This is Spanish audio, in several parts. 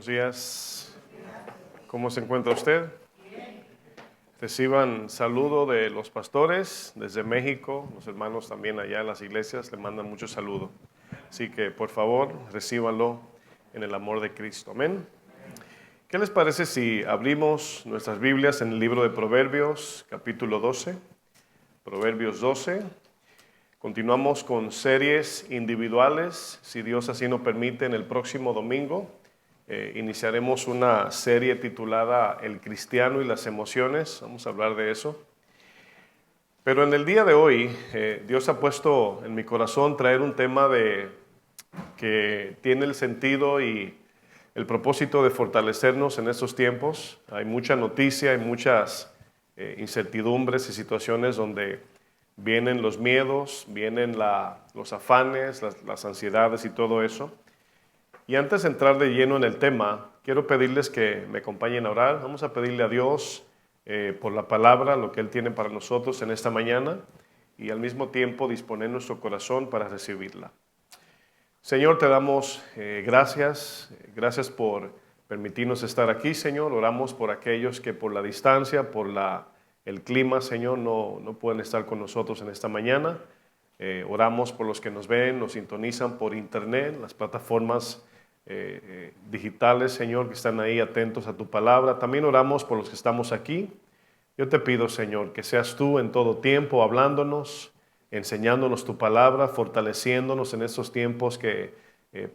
Buenos días. ¿Cómo se encuentra usted? Reciban saludo de los pastores desde México. Los hermanos también allá en las iglesias le mandan mucho saludo. Así que por favor, recíbanlo en el amor de Cristo. Amén. ¿Qué les parece si abrimos nuestras Biblias en el libro de Proverbios, capítulo 12? Proverbios 12. Continuamos con series individuales, si Dios así nos permite, en el próximo domingo. Iniciaremos una serie titulada El cristiano y las emociones. Vamos a hablar de eso. Pero en el día de hoy, Dios ha puesto en mi corazón traer un tema que tiene el sentido y el propósito de fortalecernos en estos tiempos. Hay mucha noticia, hay muchas incertidumbres y situaciones donde vienen los miedos, vienen los afanes, las ansiedades y todo eso. Y antes de entrar de lleno en el tema, quiero pedirles que me acompañen a orar. Vamos a pedirle a Dios por la palabra, lo que Él tiene para nosotros en esta mañana, y al mismo tiempo disponer nuestro corazón para recibirla. Señor, te damos gracias por permitirnos estar aquí, Señor. Oramos por aquellos que por la distancia, por el clima, Señor, no pueden estar con nosotros en esta mañana. Oramos por los que nos ven, nos sintonizan por internet, las plataformas digitales, Señor, que están ahí atentos a tu palabra. También oramos por los que estamos aquí. Yo te pido, Señor, que seas tú en todo tiempo hablándonos, enseñándonos tu palabra, fortaleciéndonos en estos tiempos que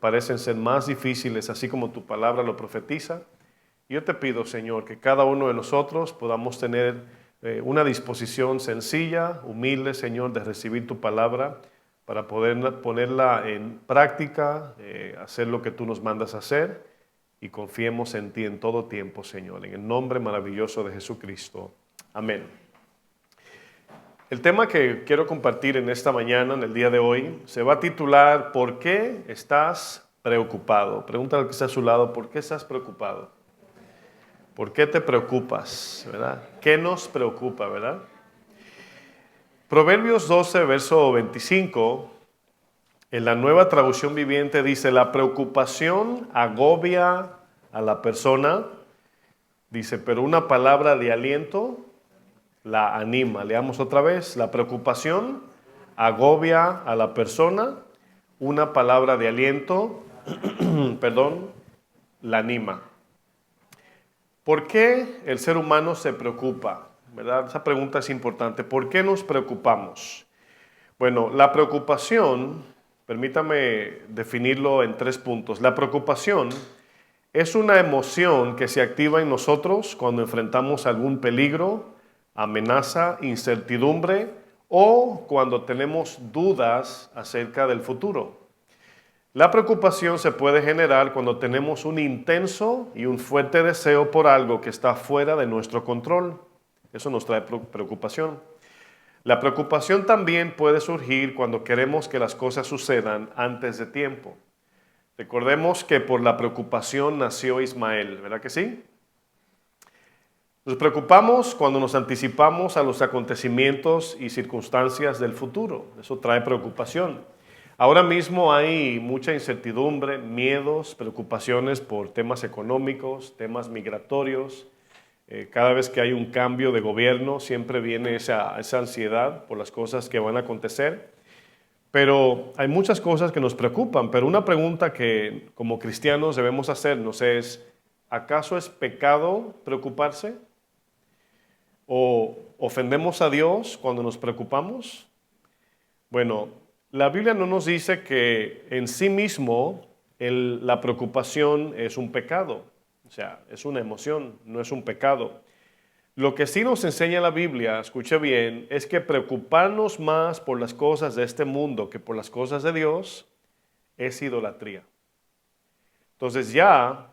parecen ser más difíciles, así como tu palabra lo profetiza. Yo te pido, Señor, que cada uno de nosotros podamos tener una disposición sencilla, humilde, Señor, de recibir tu palabra para poder ponerla en práctica, hacer lo que tú nos mandas a hacer, y confiemos en ti en todo tiempo, Señor, en el nombre maravilloso de Jesucristo. Amén. El tema que quiero compartir en esta mañana, en el día de hoy, se va a titular ¿Por qué estás preocupado? Pregúntale al que está a su lado, ¿por qué estás preocupado? ¿Por qué te preocupas? ¿Verdad? ¿Qué nos preocupa, verdad? Proverbios 12, verso 25, en la Nueva Traducción Viviente dice, la preocupación agobia a la persona, dice, pero una palabra de aliento la anima. Leamos otra vez, la preocupación agobia a la persona, una palabra de aliento, la anima. ¿Por qué el ser humano se preocupa? ¿Verdad? Esa pregunta es importante. ¿Por qué nos preocupamos? Bueno, la preocupación, permítame definirlo en 3 puntos. La preocupación es una emoción que se activa en nosotros cuando enfrentamos algún peligro, amenaza, incertidumbre o cuando tenemos dudas acerca del futuro. La preocupación se puede generar cuando tenemos un intenso y un fuerte deseo por algo que está fuera de nuestro control. Eso nos trae preocupación. La preocupación también puede surgir cuando queremos que las cosas sucedan antes de tiempo. Recordemos que por la preocupación nació Ismael, ¿verdad que sí? Nos preocupamos cuando nos anticipamos a los acontecimientos y circunstancias del futuro. Eso trae preocupación. Ahora mismo hay mucha incertidumbre, miedos, preocupaciones por temas económicos, temas migratorios. Cada vez que hay un cambio de gobierno siempre viene esa ansiedad por las cosas que van a acontecer. Pero hay muchas cosas que nos preocupan, pero una pregunta que como cristianos debemos hacernos es, ¿acaso es pecado preocuparse? ¿O ofendemos a Dios cuando nos preocupamos? Bueno, la Biblia no nos dice que en sí mismo la preocupación es un pecado. O sea, es una emoción, no es un pecado. Lo que sí nos enseña la Biblia, escuche bien, es que preocuparnos más por las cosas de este mundo que por las cosas de Dios es idolatría. Entonces ya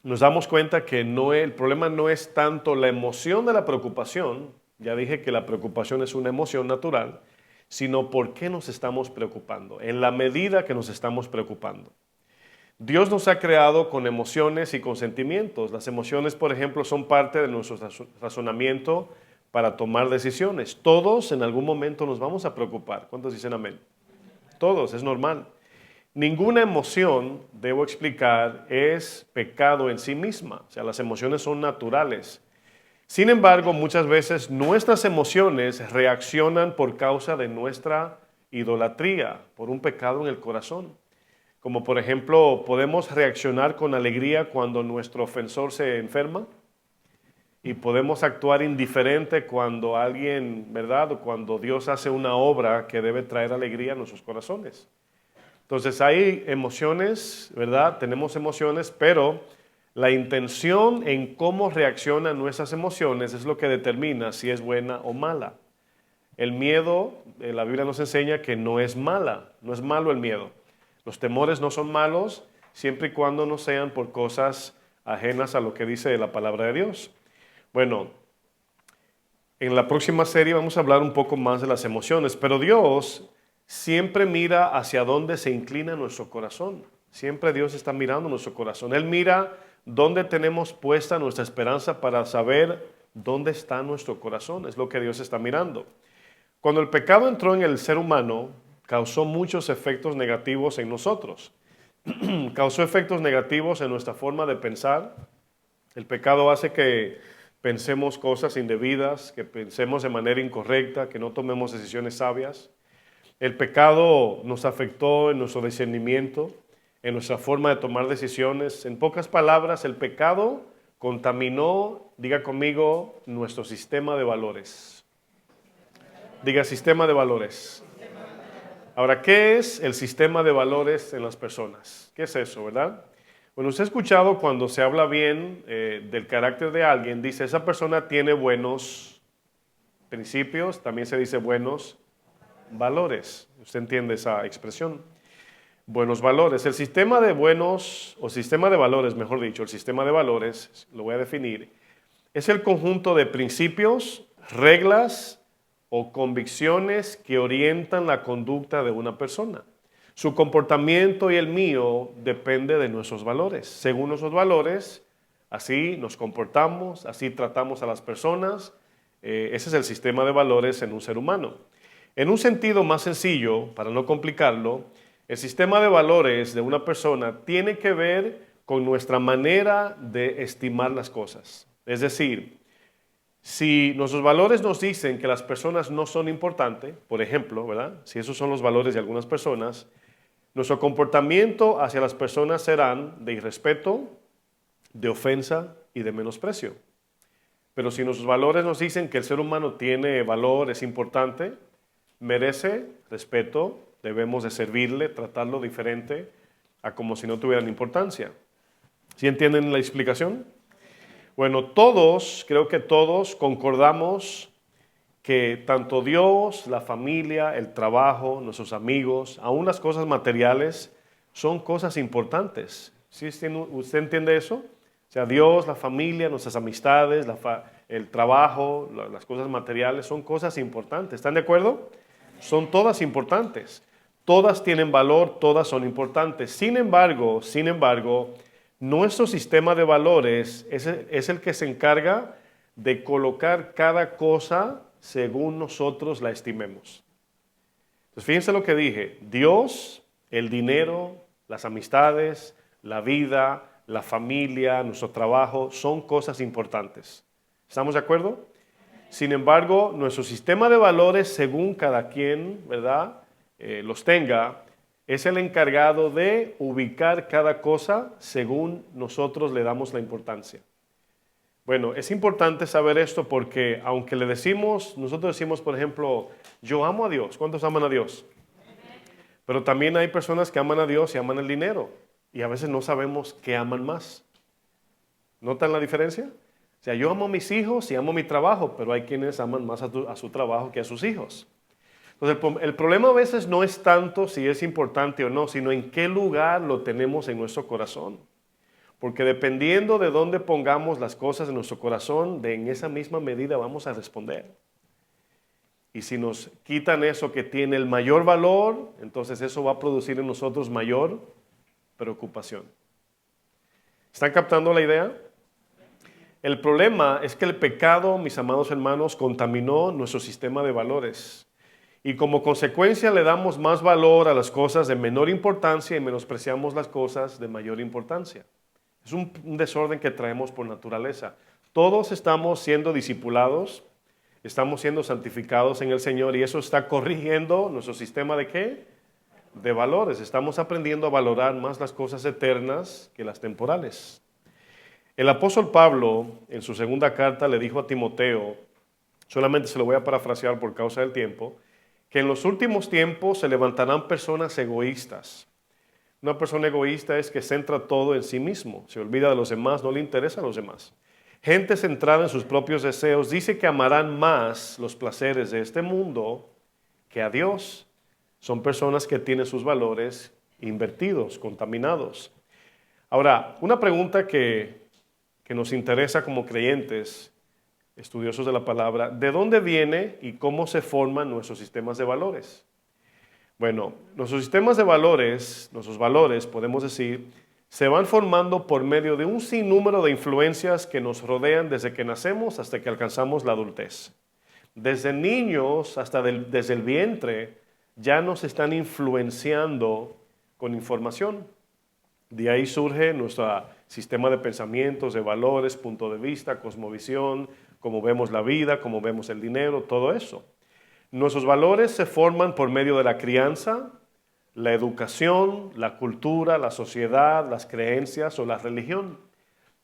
nos damos cuenta que el problema no es tanto la emoción de la preocupación, ya dije que la preocupación es una emoción natural, sino por qué nos estamos preocupando, en la medida que nos estamos preocupando. Dios nos ha creado con emociones y con sentimientos. Las emociones, por ejemplo, son parte de nuestro razonamiento para tomar decisiones. Todos en algún momento nos vamos a preocupar. ¿Cuántos dicen amén? Todos, es normal. Ninguna emoción, debo explicar, es pecado en sí misma. O sea, las emociones son naturales. Sin embargo, muchas veces nuestras emociones reaccionan por causa de nuestra idolatría, por un pecado en el corazón. Como por ejemplo, podemos reaccionar con alegría cuando nuestro ofensor se enferma y podemos actuar indiferente cuando alguien, ¿verdad? O cuando Dios hace una obra que debe traer alegría a nuestros corazones. Entonces hay emociones, ¿verdad? Tenemos emociones, pero la intención en cómo reaccionan nuestras emociones es lo que determina si es buena o mala. El miedo, la Biblia nos enseña que no es mala, no es malo el miedo. Los temores no son malos siempre y cuando no sean por cosas ajenas a lo que dice la palabra de Dios. Bueno, en la próxima serie vamos a hablar un poco más de las emociones, pero Dios siempre mira hacia dónde se inclina nuestro corazón. Siempre Dios está mirando nuestro corazón. Él mira dónde tenemos puesta nuestra esperanza para saber dónde está nuestro corazón. Es lo que Dios está mirando. Cuando el pecado entró en el ser humano, causó muchos efectos negativos en nosotros. Causó efectos negativos en nuestra forma de pensar. El pecado hace que pensemos cosas indebidas, que pensemos de manera incorrecta, que no tomemos decisiones sabias. El pecado nos afectó en nuestro discernimiento, en nuestra forma de tomar decisiones. En pocas palabras, el pecado contaminó, diga conmigo, nuestro sistema de valores. Diga sistema de valores. Ahora, ¿qué es el sistema de valores en las personas? ¿Qué es eso, verdad? Bueno, usted ha escuchado cuando se habla bien del carácter de alguien, dice, esa persona tiene buenos principios, también se dice buenos valores. ¿Usted entiende esa expresión? Buenos valores. El sistema de buenos, o sistema de valores, mejor dicho, el sistema de valores, lo voy a definir, es el conjunto de principios, reglas o convicciones que orientan la conducta de una persona. Su comportamiento y el mío depende de nuestros valores. Según nuestros valores, así nos comportamos, así tratamos a las personas. Ese es el sistema de valores en un ser humano. En un sentido más sencillo, para no complicarlo, el sistema de valores de una persona tiene que ver con nuestra manera de estimar las cosas. Es decir, si nuestros valores nos dicen que las personas no son importantes, por ejemplo, ¿verdad? Si esos son los valores de algunas personas, nuestro comportamiento hacia las personas serán de irrespeto, de ofensa y de menosprecio. Pero si nuestros valores nos dicen que el ser humano tiene valor, es importante, merece respeto, debemos de servirle, tratarlo diferente a como si no tuvieran importancia. ¿Sí entienden la explicación? Bueno, todos, creo que todos concordamos que tanto Dios, la familia, el trabajo, nuestros amigos, aún las cosas materiales, son cosas importantes. ¿Sí? ¿Usted entiende eso? O sea, Dios, la familia, nuestras amistades, el trabajo, las cosas materiales, son cosas importantes. ¿Están de acuerdo? Son todas importantes. Todas tienen valor, todas son importantes. Sin embargo, nuestro sistema de valores es el que se encarga de colocar cada cosa según nosotros la estimemos. Entonces, fíjense lo que dije. Dios, el dinero, las amistades, la vida, la familia, nuestro trabajo, son cosas importantes. ¿Estamos de acuerdo? Sin embargo, nuestro sistema de valores, según cada quien, ¿verdad? Los tenga, es el encargado de ubicar cada cosa según nosotros le damos la importancia. Bueno, es importante saber esto porque aunque nosotros decimos, por ejemplo, yo amo a Dios. ¿Cuántos aman a Dios? Pero también hay personas que aman a Dios y aman el dinero. Y a veces no sabemos qué aman más. ¿Notan la diferencia? O sea, yo amo a mis hijos y amo mi trabajo, pero hay quienes aman más a su trabajo que a sus hijos. Entonces, el problema a veces no es tanto si es importante o no, sino en qué lugar lo tenemos en nuestro corazón. Porque dependiendo de dónde pongamos las cosas en nuestro corazón, en esa misma medida vamos a responder. Y si nos quitan eso que tiene el mayor valor, entonces eso va a producir en nosotros mayor preocupación. ¿Están captando la idea? El problema es que el pecado, mis amados hermanos, contaminó nuestro sistema de valores. Y como consecuencia le damos más valor a las cosas de menor importancia y menospreciamos las cosas de mayor importancia. Es un desorden que traemos por naturaleza. Todos estamos siendo discipulados, estamos siendo santificados en el Señor y eso está corrigiendo nuestro sistema ¿de qué? De valores. Estamos aprendiendo a valorar más las cosas eternas que las temporales. El apóstol Pablo, en su segunda carta, le dijo a Timoteo, solamente se lo voy a parafrasear por causa del tiempo, que en los últimos tiempos se levantarán personas egoístas. Una persona egoísta es que centra todo en sí mismo, se olvida de los demás, no le interesa a los demás. Gente centrada en sus propios deseos dice que amarán más los placeres de este mundo que a Dios. Son personas que tienen sus valores invertidos, contaminados. Ahora, una pregunta que nos interesa como creyentes, estudiosos de la palabra, ¿de dónde viene y cómo se forman nuestros sistemas de valores? Bueno, nuestros sistemas de valores, nuestros valores, podemos decir, se van formando por medio de un sinnúmero de influencias que nos rodean desde que nacemos hasta que alcanzamos la adultez. Desde niños hasta desde el vientre ya nos están influenciando con información. De ahí surge nuestro sistema de pensamientos, de valores, punto de vista, cosmovisión, cómo vemos la vida, cómo vemos el dinero, todo eso. Nuestros valores se forman por medio de la crianza, la educación, la cultura, la sociedad, las creencias o la religión.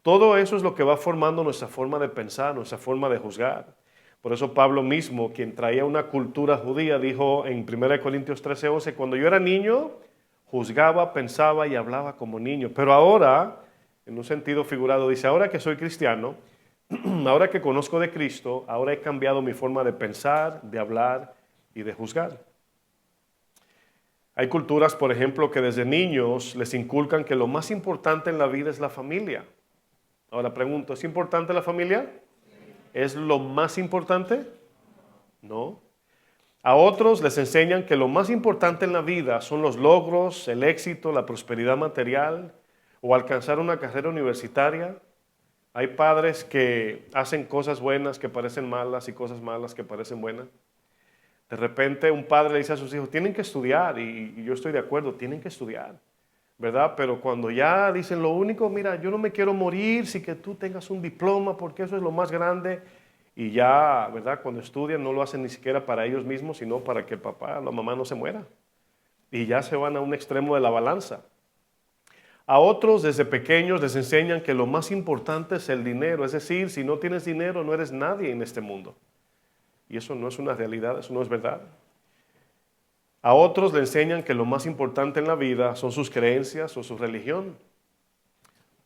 Todo eso es lo que va formando nuestra forma de pensar, nuestra forma de juzgar. Por eso Pablo mismo, quien traía una cultura judía, dijo en 1 Corintios 13:11, cuando yo era niño, juzgaba, pensaba y hablaba como niño. Pero ahora, en un sentido figurado, dice, ahora que soy cristiano, ahora que conozco de Cristo, ahora he cambiado mi forma de pensar, de hablar y de juzgar. Hay culturas, por ejemplo, que desde niños les inculcan que lo más importante en la vida es la familia. Ahora pregunto, ¿es importante la familia? ¿Es lo más importante? No. A otros les enseñan que lo más importante en la vida son los logros, el éxito, la prosperidad material o alcanzar una carrera universitaria. Hay padres que hacen cosas buenas que parecen malas y cosas malas que parecen buenas. De repente un padre le dice a sus hijos, tienen que estudiar, y yo estoy de acuerdo, tienen que estudiar, ¿verdad? Pero cuando ya dicen lo único, mira, yo no me quiero morir sin que tú tengas un diploma porque eso es lo más grande. Y ya, ¿verdad? Cuando estudian no lo hacen ni siquiera para ellos mismos, sino para que el papá o la mamá no se muera. Y ya se van a un extremo de la balanza. A otros desde pequeños les enseñan que lo más importante es el dinero. Es decir, si no tienes dinero no eres nadie en este mundo. Y eso no es una realidad, eso no es verdad. A otros le enseñan que lo más importante en la vida son sus creencias o su religión.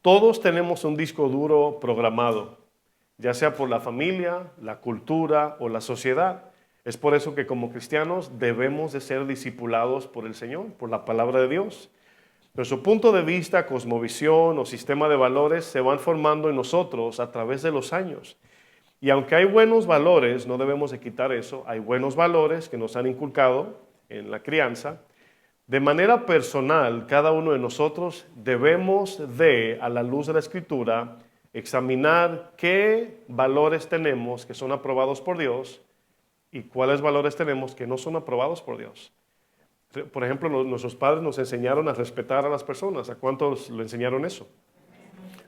Todos tenemos un disco duro programado, ya sea por la familia, la cultura o la sociedad. Es por eso que como cristianos debemos de ser discipulados por el Señor, por la palabra de Dios. Nuestro punto de vista, cosmovisión o sistema de valores se van formando en nosotros a través de los años. Y aunque hay buenos valores, no debemos de quitar eso, hay buenos valores que nos han inculcado en la crianza. De manera personal, cada uno de nosotros debemos de, a la luz de la Escritura, examinar qué valores tenemos que son aprobados por Dios y cuáles valores tenemos que no son aprobados por Dios. Por ejemplo, nuestros padres nos enseñaron a respetar a las personas. ¿A cuántos le enseñaron eso?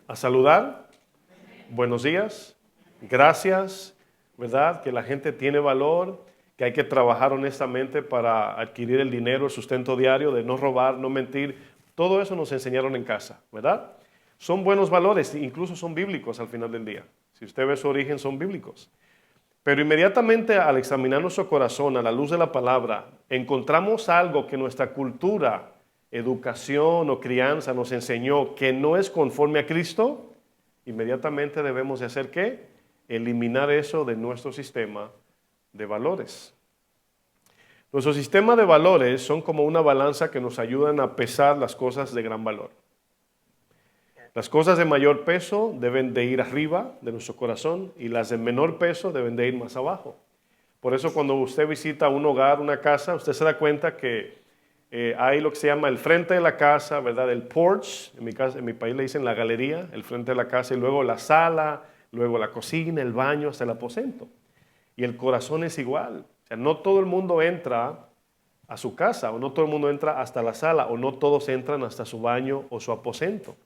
A saludar, buenos días, gracias, ¿verdad? Que la gente tiene valor, que hay que trabajar honestamente para adquirir el dinero, el sustento diario, de no robar, no mentir. Todo eso nos enseñaron en casa, ¿verdad? Son buenos valores, incluso son bíblicos al final del día. Si usted ve su origen, son bíblicos. Pero inmediatamente al examinar nuestro corazón a la luz de la palabra, encontramos algo que nuestra cultura, educación o crianza nos enseñó que no es conforme a Cristo, inmediatamente debemos de hacer ¿qué? Eliminar eso de nuestro sistema de valores. Nuestro sistema de valores son como una balanza que nos ayudan a pesar las cosas de gran valor. Las cosas de mayor peso deben de ir arriba de nuestro corazón y las de menor peso deben de ir más abajo. Por eso cuando usted visita un hogar, una casa, usted se da cuenta que hay lo que se llama el frente de la casa, ¿verdad? El porch, en mi país le dicen la galería, el frente de la casa, y luego la sala, luego la cocina, el baño, hasta el aposento. Y el corazón es igual. O sea, no todo el mundo entra a su casa, o no todo el mundo entra hasta la sala, o no todos entran hasta su baño o su aposento.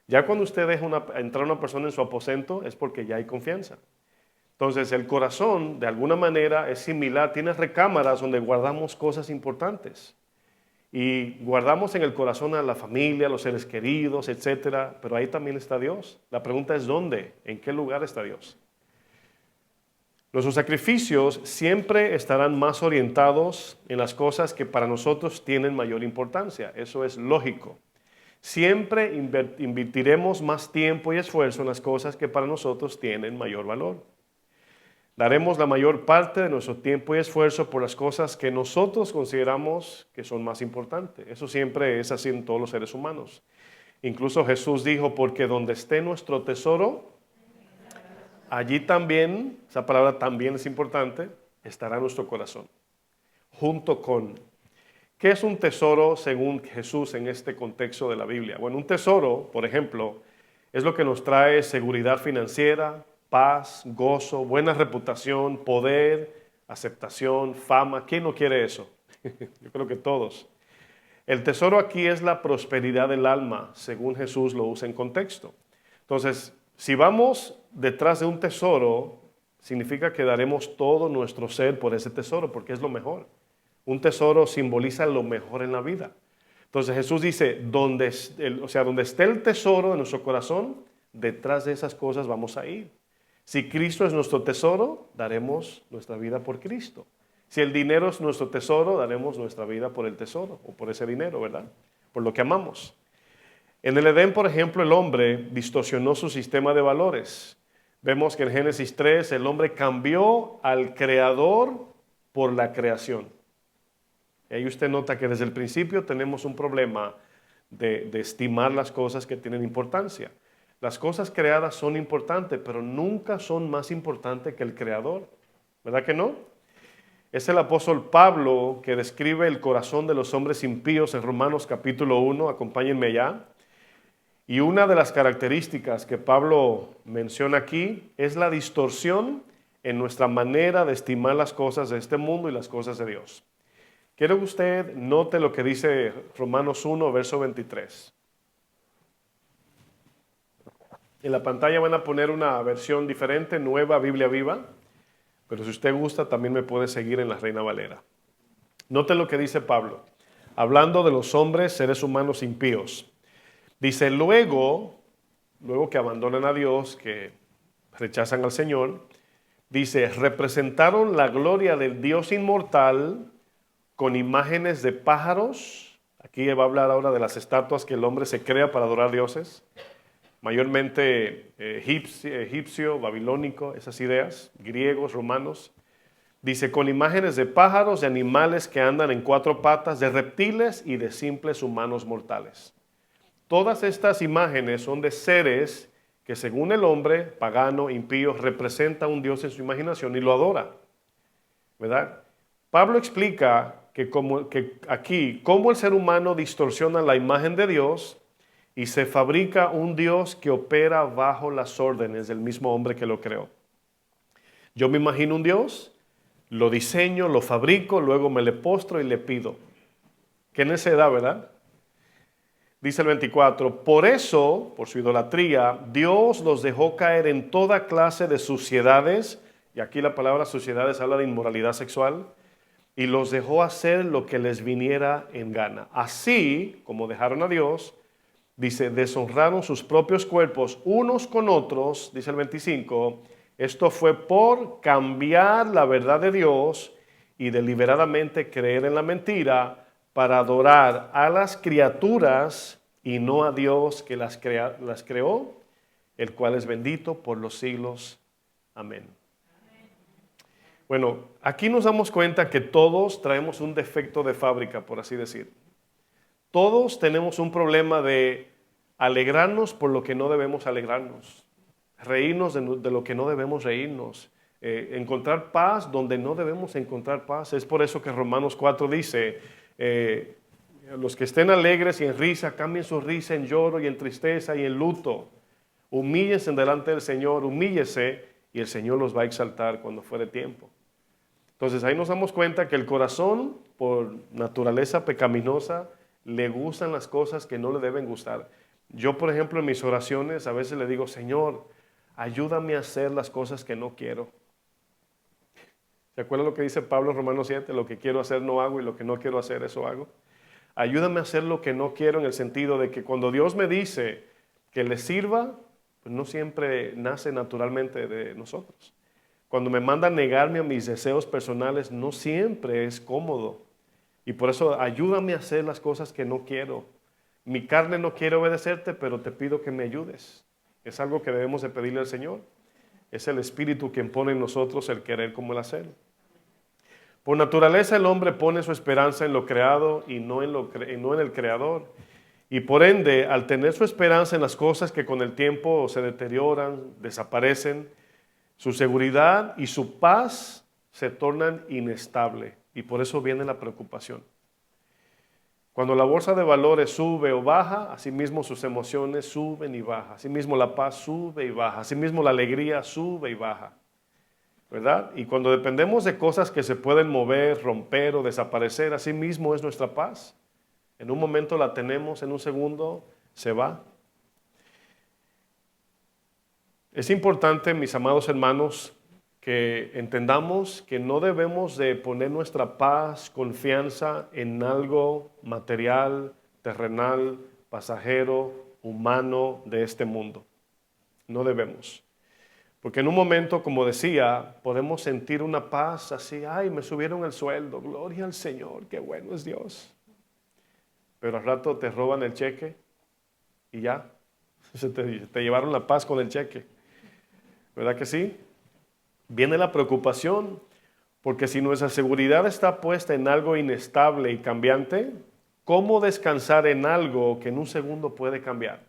Ya cuando usted deja entrar a una persona en su aposento es porque ya hay confianza. Entonces el corazón de alguna manera es similar, tiene recámaras donde guardamos cosas importantes. Y guardamos en el corazón a la familia, a los seres queridos, etcétera, pero ahí también está Dios. La pregunta es ¿dónde? ¿En qué lugar está Dios? Nuestros sacrificios siempre estarán más orientados en las cosas que para nosotros tienen mayor importancia. Eso es lógico. Siempre invertiremos más tiempo y esfuerzo en las cosas que para nosotros tienen mayor valor. Daremos la mayor parte de nuestro tiempo y esfuerzo por las cosas que nosotros consideramos que son más importantes. Eso siempre es así en todos los seres humanos. Incluso Jesús dijo, porque donde esté nuestro tesoro, allí también, esa palabra también es importante, estará nuestro corazón. Junto con, ¿qué es un tesoro según Jesús en este contexto de la Biblia? Bueno, un tesoro, por ejemplo, es lo que nos trae seguridad financiera, paz, gozo, buena reputación, poder, aceptación, fama. ¿Quién no quiere eso? Yo creo que todos. El tesoro aquí es la prosperidad del alma, según Jesús lo usa en contexto. Entonces, si vamos detrás de un tesoro, significa que daremos todo nuestro ser por ese tesoro, porque es lo mejor. Un tesoro simboliza lo mejor en la vida. Entonces Jesús dice, donde esté el tesoro de nuestro corazón, detrás de esas cosas vamos a ir. Si Cristo es nuestro tesoro, daremos nuestra vida por Cristo. Si el dinero es nuestro tesoro, daremos nuestra vida por el tesoro o por ese dinero, ¿verdad? Por lo que amamos. En el Edén, por ejemplo, el hombre distorsionó su sistema de valores. Vemos que en Génesis 3 el hombre cambió al creador por la creación. Y ahí usted nota que desde el principio tenemos un problema de estimar las cosas que tienen importancia. Las cosas creadas son importantes, pero nunca son más importantes que el creador. ¿Verdad que no? Es el apóstol Pablo que describe el corazón de los hombres impíos en Romanos capítulo 1. Acompáñenme allá. Y una de las características que Pablo menciona aquí es la distorsión en nuestra manera de estimar las cosas de este mundo y las cosas de Dios. Quiero que usted note lo que dice Romanos 1, verso 23. En la pantalla van a poner una versión diferente, nueva Biblia Viva, pero si usted gusta también me puede seguir en la Reina Valera. Note lo que dice Pablo, hablando de los hombres, seres humanos impíos. Dice, luego que abandonan a Dios, que rechazan al Señor, dice, representaron la gloria del Dios inmortal con imágenes de pájaros. Aquí va a hablar ahora de las estatuas que el hombre se crea para adorar dioses. Mayormente egipcio, babilónico, esas ideas, griegos, romanos. Dice, con imágenes de pájaros, de animales que andan en cuatro patas, de reptiles y de simples humanos mortales. Todas estas imágenes son de seres que según el hombre, pagano, impío, representa a un Dios en su imaginación y lo adora. ¿Verdad? Pablo explica que aquí, cómo el ser humano distorsiona la imagen de Dios y se fabrica un Dios que opera bajo las órdenes del mismo hombre que lo creó. Yo me imagino un Dios, lo diseño, lo fabrico, luego me le postro y le pido. Qué necedad, ¿verdad? Dice el 24, por eso, por su idolatría, Dios los dejó caer en toda clase de suciedades, y aquí la palabra suciedades habla de inmoralidad sexual, y los dejó hacer lo que les viniera en gana. Así, como dejaron a Dios, dice, deshonraron sus propios cuerpos unos con otros, dice el 25, esto fue por cambiar la verdad de Dios y deliberadamente creer en la mentira para adorar a las criaturas y no a Dios que las creó, el cual es bendito por los siglos. Amén. Bueno, aquí nos damos cuenta que todos traemos un defecto de fábrica, por así decir. Todos tenemos un problema de alegrarnos por lo que no debemos alegrarnos, reírnos de lo que no debemos reírnos, encontrar paz donde no debemos encontrar paz. Es por eso que Romanos 4 dice, los que estén alegres y en risa, cambien su risa en lloro y en tristeza y en luto. Humíllense delante del Señor, humíllese y el Señor los va a exaltar cuando fuere tiempo. Entonces ahí nos damos cuenta que el corazón, por naturaleza pecaminosa, le gustan las cosas que no le deben gustar. Yo, por ejemplo, en mis oraciones a veces le digo, Señor, ayúdame a hacer las cosas que no quiero. ¿Se acuerdan lo que dice Pablo en Romanos 7? Lo que quiero hacer no hago y lo que no quiero hacer eso hago. Ayúdame a hacer lo que no quiero, en el sentido de que cuando Dios me dice que le sirva, pues no siempre nace naturalmente de nosotros. Cuando me manda a negarme a mis deseos personales, no siempre es cómodo. Y por eso ayúdame a hacer las cosas que no quiero. Mi carne no quiere obedecerte, pero te pido que me ayudes. Es algo que debemos de pedirle al Señor. Es el Espíritu quien pone en nosotros el querer como el hacer. Por naturaleza el hombre pone su esperanza en lo creado y no en el Creador. Y por ende, al tener su esperanza en las cosas que con el tiempo se deterioran, desaparecen, su seguridad y su paz se tornan inestables. Y por eso viene la preocupación. Cuando la bolsa de valores sube o baja, asimismo sus emociones suben y bajan. Asimismo la paz sube y baja. Asimismo la alegría sube y baja. ¿Verdad? Y cuando dependemos de cosas que se pueden mover, romper o desaparecer, asimismo es nuestra paz. En un momento la tenemos, en un segundo se va. Es importante, mis amados hermanos, que entendamos que no debemos de poner nuestra paz, confianza en algo material, terrenal, pasajero, humano de este mundo. No debemos. Porque en un momento, como decía, podemos sentir una paz así, ay, me subieron el sueldo, gloria al Señor, qué bueno es Dios. Pero al rato te roban el cheque y ya, te llevaron la paz con el cheque. ¿Verdad que sí? Viene la preocupación, porque si nuestra seguridad está puesta en algo inestable y cambiante, ¿cómo descansar en algo que en un segundo puede cambiar?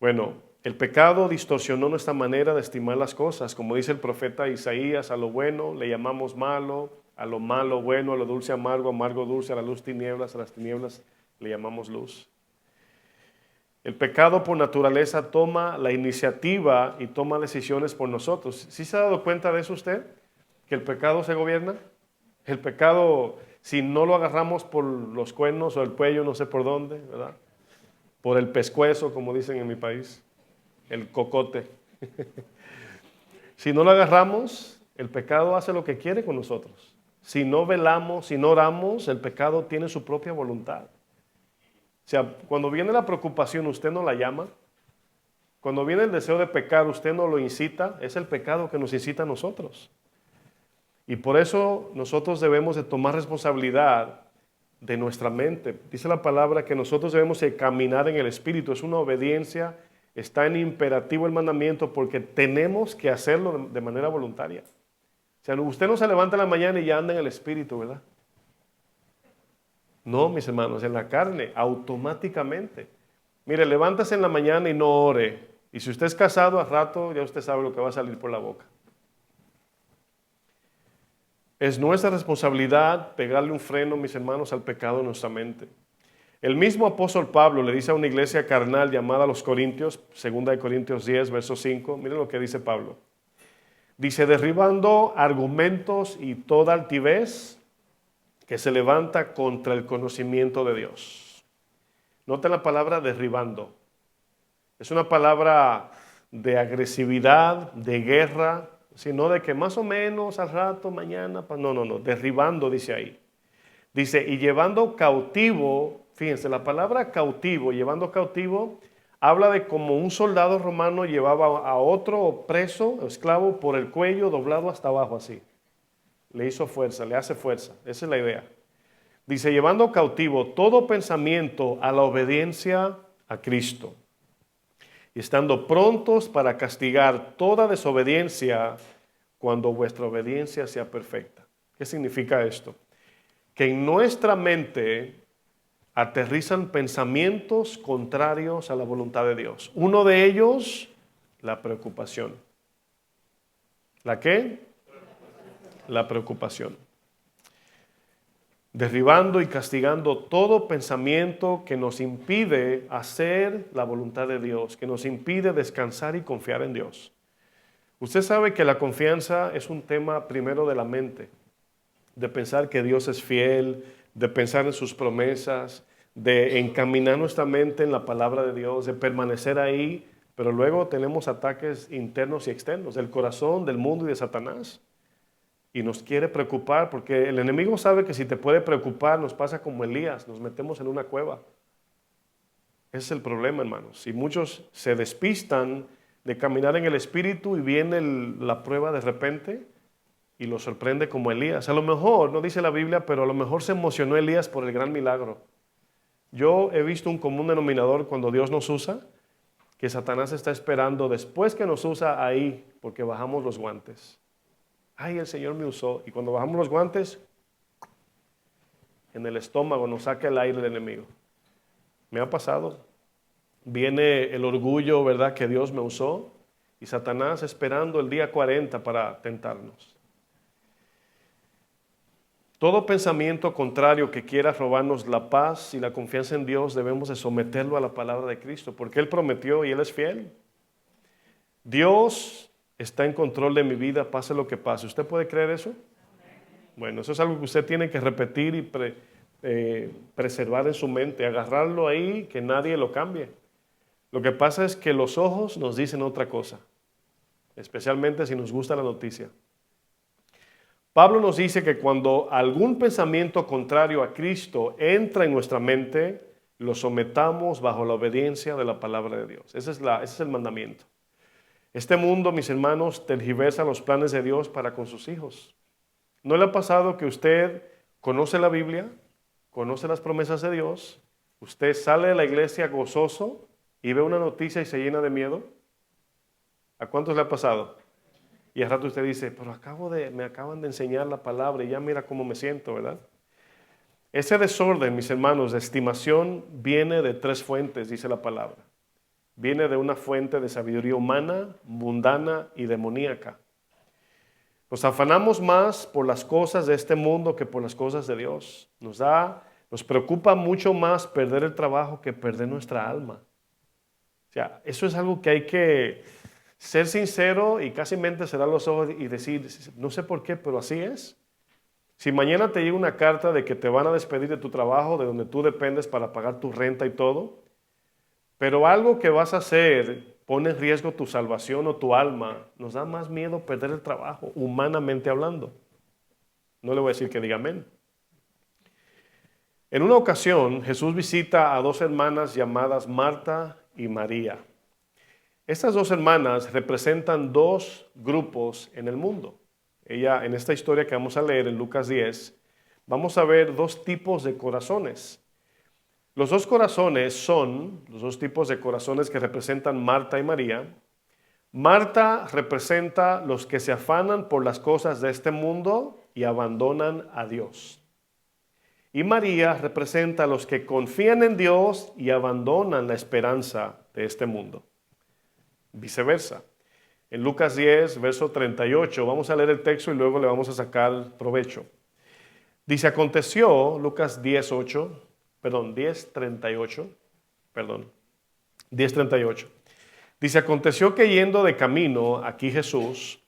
Bueno, el pecado distorsionó nuestra manera de estimar las cosas. Como dice el profeta Isaías, a lo bueno le llamamos malo, a lo malo bueno, a lo dulce amargo, amargo dulce, a la luz tinieblas, a las tinieblas le llamamos luz. El pecado por naturaleza toma la iniciativa y toma decisiones por nosotros. ¿Sí se ha dado cuenta de eso usted? ¿Que el pecado se gobierna? El pecado, si no lo agarramos por los cuernos o el cuello, no sé por dónde, ¿verdad? Por el pescuezo, como dicen en mi país, el cocote. Si no lo agarramos, el pecado hace lo que quiere con nosotros. Si no velamos, si no oramos, el pecado tiene su propia voluntad. O sea, cuando viene la preocupación, usted no la llama. Cuando viene el deseo de pecar, usted no lo incita. Es el pecado que nos incita a nosotros. Y por eso nosotros debemos de tomar responsabilidad de nuestra mente. Dice la palabra que nosotros debemos de caminar en el Espíritu. Es una obediencia, está en imperativo el mandamiento porque tenemos que hacerlo de manera voluntaria. O sea, usted no se levanta en la mañana y ya anda en el Espíritu, ¿verdad? No, mis hermanos, en la carne, automáticamente. Mire, levántase en la mañana y no ore. Y si usted es casado, al rato ya usted sabe lo que va a salir por la boca. Es nuestra responsabilidad pegarle un freno, mis hermanos, al pecado en nuestra mente. El mismo apóstol Pablo le dice a una iglesia carnal llamada los Corintios, 2 Corintios 10, verso 5, miren lo que dice Pablo. Dice, derribando argumentos y toda altivez que se levanta contra el conocimiento de Dios. Noten la palabra derribando. Es una palabra de agresividad, de guerra, sino de que más o menos al rato, mañana, no, derribando dice ahí. Dice, y llevando cautivo, fíjense, la palabra cautivo, llevando cautivo, habla de como un soldado romano llevaba a otro preso, esclavo, por el cuello doblado hasta abajo así. Le hizo fuerza, le hace fuerza. Esa es la idea. Dice, llevando cautivo todo pensamiento a la obediencia a Cristo. Y estando prontos para castigar toda desobediencia cuando vuestra obediencia sea perfecta. ¿Qué significa esto? Que en nuestra mente aterrizan pensamientos contrarios a la voluntad de Dios. Uno de ellos, la preocupación. ¿La qué? La preocupación. Derribando y castigando todo pensamiento que nos impide hacer la voluntad de Dios, que nos impide descansar y confiar en Dios. Usted sabe que la confianza es un tema primero de la mente, de pensar que Dios es fiel, de pensar en sus promesas, de encaminar nuestra mente en la palabra de Dios, de permanecer ahí, pero luego tenemos ataques internos y externos, del corazón, del mundo y de Satanás. Y nos quiere preocupar porque el enemigo sabe que si te puede preocupar nos pasa como Elías, nos metemos en una cueva. Ese es el problema, hermanos. Y muchos se despistan de caminar en el Espíritu y viene la prueba de repente y lo sorprende como Elías. A lo mejor, no dice la Biblia, pero a lo mejor se emocionó Elías por el gran milagro. Yo he visto un común denominador cuando Dios nos usa, que Satanás está esperando después que nos usa ahí, porque bajamos los guantes. Ay, el Señor me usó. Y cuando bajamos los guantes, en el estómago nos saca el aire el enemigo. Me ha pasado. Viene el orgullo, ¿verdad? Que Dios me usó. Y Satanás esperando el día 40 para tentarnos. Todo pensamiento contrario que quiera robarnos la paz y la confianza en Dios, debemos de someterlo a la palabra de Cristo, porque Él prometió y Él es fiel. Dios está en control de mi vida, pase lo que pase. ¿Usted puede creer eso? Bueno, eso es algo que usted tiene que repetir y preservar en su mente, agarrarlo ahí, que nadie lo cambie. Lo que pasa es que los ojos nos dicen otra cosa, especialmente si nos gusta la noticia. Pablo nos dice que cuando algún pensamiento contrario a Cristo entra en nuestra mente, lo sometamos bajo la obediencia de la palabra de Dios. Ese es el mandamiento. Este mundo, mis hermanos, tergiversa los planes de Dios para con sus hijos. ¿No le ha pasado que usted conoce la Biblia, conoce las promesas de Dios, usted sale de la iglesia gozoso y ve una noticia y se llena de miedo? ¿A cuántos le ha pasado? Y al rato usted dice, pero me acaban de enseñar la palabra y ya mira cómo me siento, ¿verdad? Ese desorden, mis hermanos, de estimación viene de 3 fuentes, dice la palabra. Viene de una fuente de sabiduría humana, mundana y demoníaca. Nos afanamos más por las cosas de este mundo que por las cosas de Dios. Nos preocupa mucho más perder el trabajo que perder nuestra alma. O sea, eso es algo que hay que ser sincero y casi cerrar los ojos y decir, no sé por qué, pero así es. Si mañana te llega una carta de que te van a despedir de tu trabajo, de donde tú dependes para pagar tu renta y todo, pero algo que vas a hacer pone en riesgo tu salvación o tu alma, nos da más miedo perder el trabajo, humanamente hablando. No le voy a decir que diga amén. En una ocasión, Jesús visita a 2 hermanas llamadas Marta y María. Estas 2 hermanas representan 2 grupos en el mundo. En esta historia que vamos a leer en Lucas 10, vamos a ver 2 tipos de corazones. Los 2 corazones son los 2 tipos de corazones que representan Marta y María. Marta representa los que se afanan por las cosas de este mundo y abandonan a Dios. Y María representa a los que confían en Dios y abandonan la esperanza de este mundo. Viceversa. En Lucas 10, verso 38, vamos a leer el texto y luego le vamos a sacar provecho. Dice, aconteció, Lucas 10:38. Dice, aconteció que yendo de camino, aquí Jesús,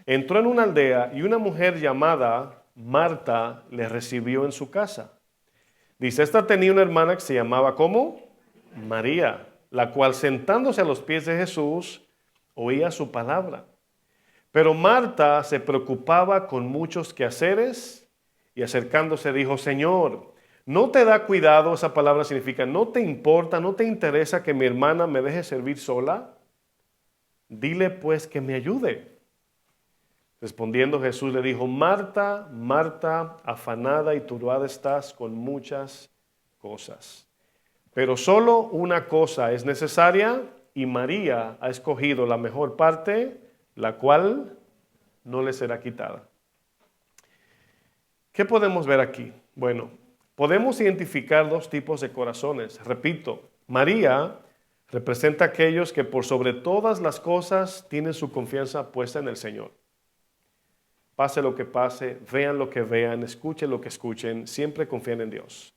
entró en una aldea y una mujer llamada Marta le recibió en su casa. Dice, esta tenía una hermana que se llamaba, ¿cómo? María, la cual sentándose a los pies de Jesús, oía su palabra. Pero Marta se preocupaba con muchos quehaceres y acercándose dijo, Señor, ¿no te da cuidado? Esa palabra significa, ¿no te importa, no te interesa que mi hermana me deje servir sola? Dile pues que me ayude. Respondiendo Jesús le dijo, Marta, Marta, afanada y turbada estás con muchas cosas. Pero solo una cosa es necesaria y María ha escogido la mejor parte, la cual no le será quitada. ¿Qué podemos ver aquí? Bueno, podemos identificar 2 tipos de corazones. Repito, María representa a aquellos que por sobre todas las cosas tienen su confianza puesta en el Señor. Pase lo que pase, vean lo que vean, escuchen lo que escuchen, siempre confían en Dios.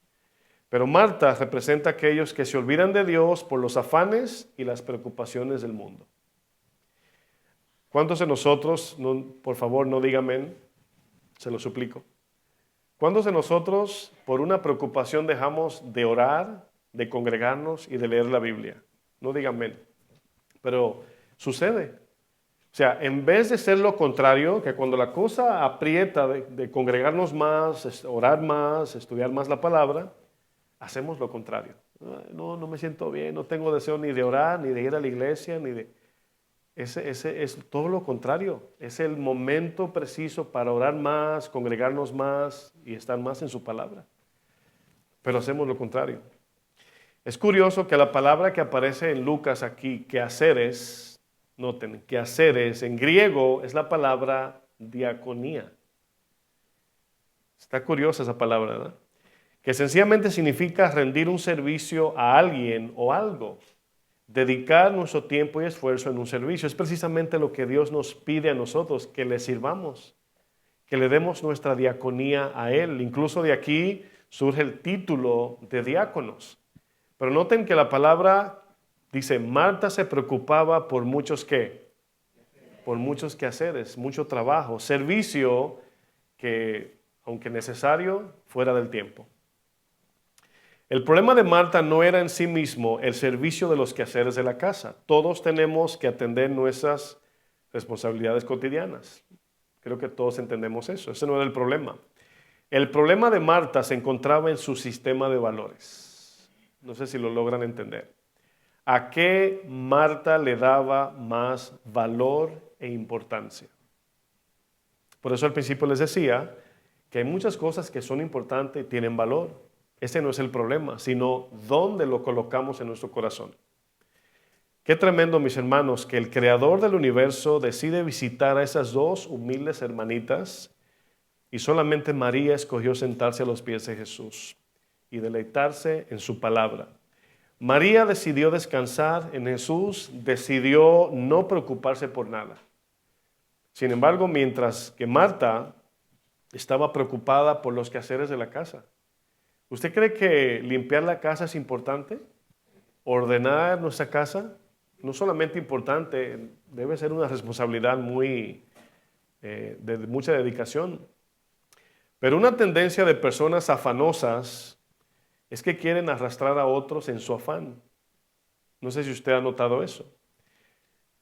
Pero Marta representa a aquellos que se olvidan de Dios por los afanes y las preocupaciones del mundo. ¿Cuántos de nosotros, por favor, no digan amén? Se lo suplico. ¿Cuántos de nosotros, por una preocupación, dejamos de orar, de congregarnos y de leer la Biblia? No digan amén. Pero sucede. O sea, en vez de ser lo contrario, que cuando la cosa aprieta de congregarnos más, orar más, estudiar más la palabra, hacemos lo contrario. No, no me siento bien, no tengo deseo ni de orar, ni de ir a la iglesia, ni de... Ese es todo lo contrario. Es el momento preciso para orar más, congregarnos más y estar más en su palabra. Pero hacemos lo contrario. Es curioso que la palabra que aparece en Lucas aquí, quehaceres, noten, quehaceres en griego es la palabra diaconía. Está curiosa esa palabra, ¿verdad? Que sencillamente significa rendir un servicio a alguien o algo. Dedicar nuestro tiempo y esfuerzo en un servicio. Es precisamente lo que Dios nos pide a nosotros, que le sirvamos, que le demos nuestra diaconía a Él. Incluso de aquí surge el título de diáconos. Pero noten que la palabra dice, Marta se preocupaba por muchos ¿qué? Por muchos quehaceres, mucho trabajo, servicio que, aunque necesario, fuera del tiempo. El problema de Marta no era en sí mismo el servicio de los quehaceres de la casa. Todos tenemos que atender nuestras responsabilidades cotidianas. Creo que todos entendemos eso. Ese no era el problema. El problema de Marta se encontraba en su sistema de valores. No sé si lo logran entender. ¿A qué Marta le daba más valor e importancia? Por eso al principio les decía que hay muchas cosas que son importantes y tienen valor. Ese no es el problema, sino dónde lo colocamos en nuestro corazón. Qué tremendo, mis hermanos, que el creador del universo decide visitar a esas dos humildes hermanitas y solamente María escogió sentarse a los pies de Jesús y deleitarse en su palabra. María decidió descansar en Jesús, decidió no preocuparse por nada. Sin embargo, mientras que Marta estaba preocupada por los quehaceres de la casa. ¿Usted cree que limpiar la casa es importante? ¿Ordenar nuestra casa? No solamente importante, debe ser una responsabilidad de mucha dedicación. Pero una tendencia de personas afanosas es que quieren arrastrar a otros en su afán. No sé si usted ha notado eso.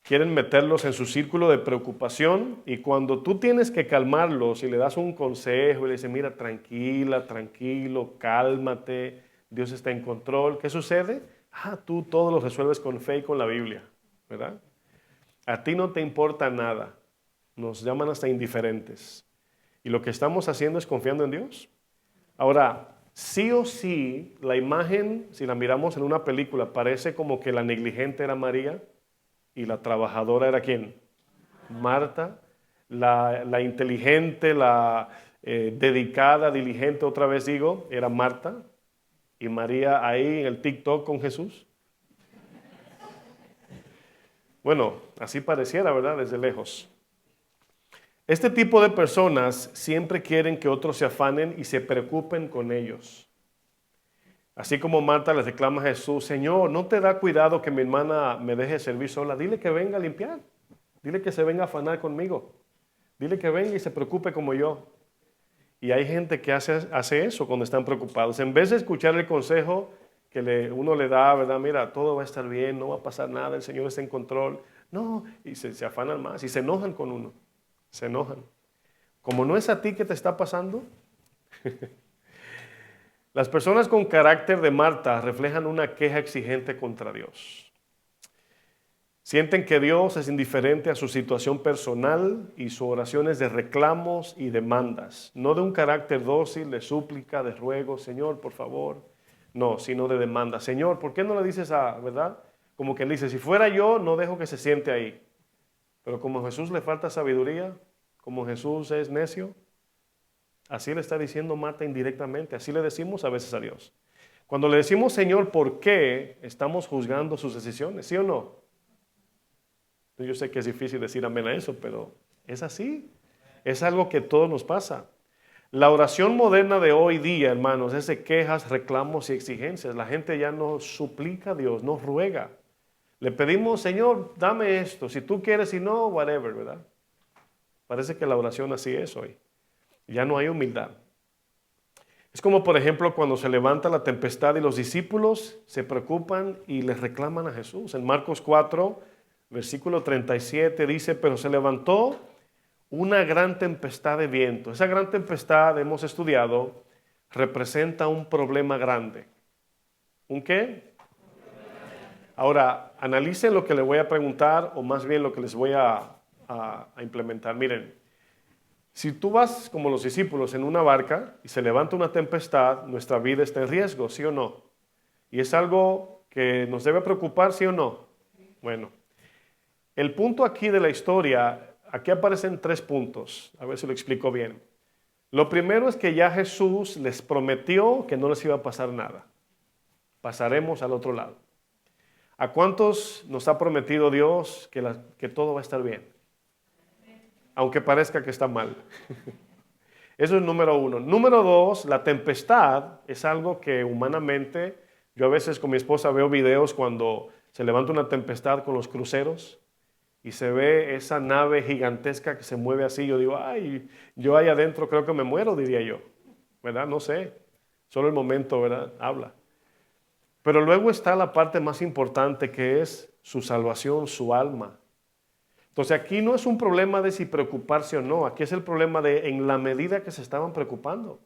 Quieren meterlos en su círculo de preocupación y cuando tú tienes que calmarlos y le das un consejo y le dices, mira, tranquila, tranquilo, cálmate, Dios está en control. ¿Qué sucede? Tú todo lo resuelves con fe y con la Biblia, ¿verdad? A ti no te importa nada. Nos llaman hasta indiferentes. Y lo que estamos haciendo es confiando en Dios. Ahora, sí o sí, la imagen, si la miramos en una película, parece como que la negligente era María. ¿Y la trabajadora era quién? Marta. La inteligente, la dedicada, diligente, otra vez digo, era Marta. Y María ahí en el TikTok con Jesús. Bueno, así pareciera, ¿verdad? Desde lejos. Este tipo de personas siempre quieren que otros se afanen y se preocupen con ellos. Así como Marta le reclama a Jesús, Señor, ¿no te da cuidado que mi hermana me deje servir sola? Dile que venga a limpiar. Dile que se venga a afanar conmigo. Dile que venga y se preocupe como yo. Y hay gente que hace eso cuando están preocupados. En vez de escuchar el consejo que uno le da, ¿verdad? Mira, todo va a estar bien, no va a pasar nada, el Señor está en control. No, y se afanan más y se enojan con uno. Se enojan. Como no es a ti que te está pasando. Las personas con carácter de Marta reflejan una queja exigente contra Dios. Sienten que Dios es indiferente a su situación personal y su oración es de reclamos y demandas. No de un carácter dócil, de súplica, de ruego, Señor, por favor. No, sino de demanda. Señor, ¿por qué no le dices verdad? Como que él dice, si fuera yo, no dejo que se siente ahí. Pero como a Jesús le falta sabiduría, como Jesús es necio, así le está diciendo Marta indirectamente, así le decimos a veces a Dios. Cuando le decimos, Señor, ¿por qué? Estamos juzgando sus decisiones, ¿sí o no? Yo sé que es difícil decir amén a eso, pero es así. Es algo que a todos nos pasa. La oración moderna de hoy día, hermanos, es de quejas, reclamos y exigencias. La gente ya no suplica a Dios, no ruega. Le pedimos, Señor, dame esto, si tú quieres, si no, whatever, ¿verdad? Parece que la oración así es hoy. Ya no hay humildad. Es como, por ejemplo, cuando se levanta la tempestad y los discípulos se preocupan y les reclaman a Jesús. En Marcos 4, versículo 37 dice, pero se levantó una gran tempestad de viento. Esa gran tempestad, hemos estudiado, representa un problema grande. ¿Un qué? Ahora, analicen lo que les voy a preguntar, o más bien lo que les voy a implementar. Miren, si tú vas como los discípulos en una barca y se levanta una tempestad, nuestra vida está en riesgo, ¿sí o no? Y es algo que nos debe preocupar, ¿sí o no? Bueno, el punto aquí de la historia, aquí aparecen 3 puntos, a ver si lo explico bien. Lo primero es que ya Jesús les prometió que no les iba a pasar nada. Pasaremos al otro lado. ¿A cuántos nos ha prometido Dios que todo va a estar bien? Aunque parezca que está mal. Eso es número 1. Número 2, la tempestad es algo que humanamente, yo a veces con mi esposa veo videos cuando se levanta una tempestad con los cruceros y se ve esa nave gigantesca que se mueve así. Yo digo, ay, yo ahí adentro creo que me muero, diría yo. ¿Verdad? No sé. Solo el momento, ¿verdad? Habla. Pero luego está la parte más importante que es su salvación, su alma. Entonces aquí no es un problema de si preocuparse o no, aquí es el problema de en la medida que se estaban preocupando.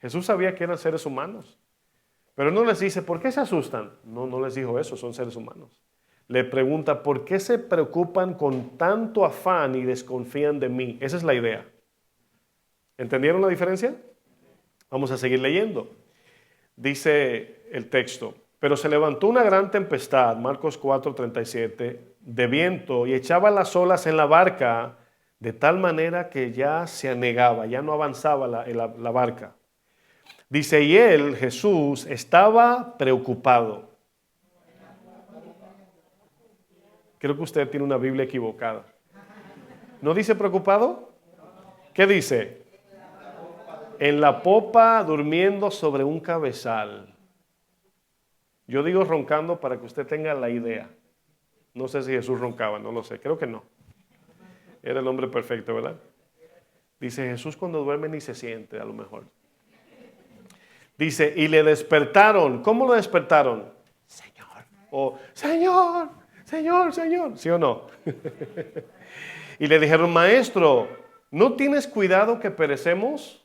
Jesús sabía que eran seres humanos, pero no les dice, ¿por qué se asustan? No, no les dijo eso, son seres humanos. Le pregunta, ¿por qué se preocupan con tanto afán y desconfían de mí? Esa es la idea. ¿Entendieron la diferencia? Vamos a seguir leyendo. Dice el texto, pero se levantó una gran tempestad, Marcos 4:37, de viento y echaba las olas en la barca de tal manera que ya se anegaba, ya no avanzaba la barca. Dice, y él, Jesús, estaba preocupado. Creo que usted tiene una Biblia equivocada. ¿No dice preocupado? ¿Qué dice? En la popa durmiendo sobre un cabezal. Yo digo roncando para que usted tenga la idea. No sé si Jesús roncaba, no lo sé, creo que no. Era el hombre perfecto, ¿verdad? Dice, Jesús cuando duerme ni se siente, a lo mejor. Dice, y le despertaron. ¿Cómo lo despertaron? Señor. O, Señor, Señor, Señor. ¿Sí o no? Y le dijeron, maestro, ¿no tienes cuidado que perecemos?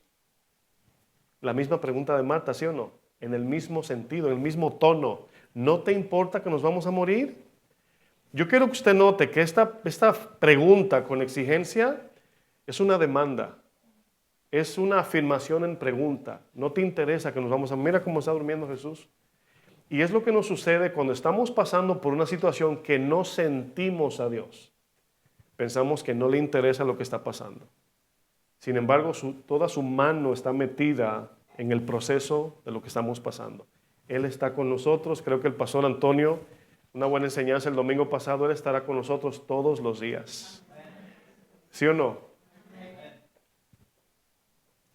La misma pregunta de Marta, ¿sí o no? En el mismo sentido, en el mismo tono. ¿No te importa que nos vamos a morir? Yo quiero que usted note que esta pregunta con exigencia es una demanda. Es una afirmación en pregunta. No te interesa que nos vamos a... Mira cómo está durmiendo Jesús. Y es lo que nos sucede cuando estamos pasando por una situación que no sentimos a Dios. Pensamos que no le interesa lo que está pasando. Sin embargo, toda su mano está metida en el proceso de lo que estamos pasando. Él está con nosotros. Creo que el pastor Antonio, una buena enseñanza el domingo pasado, Él estará con nosotros todos los días. ¿Sí o no?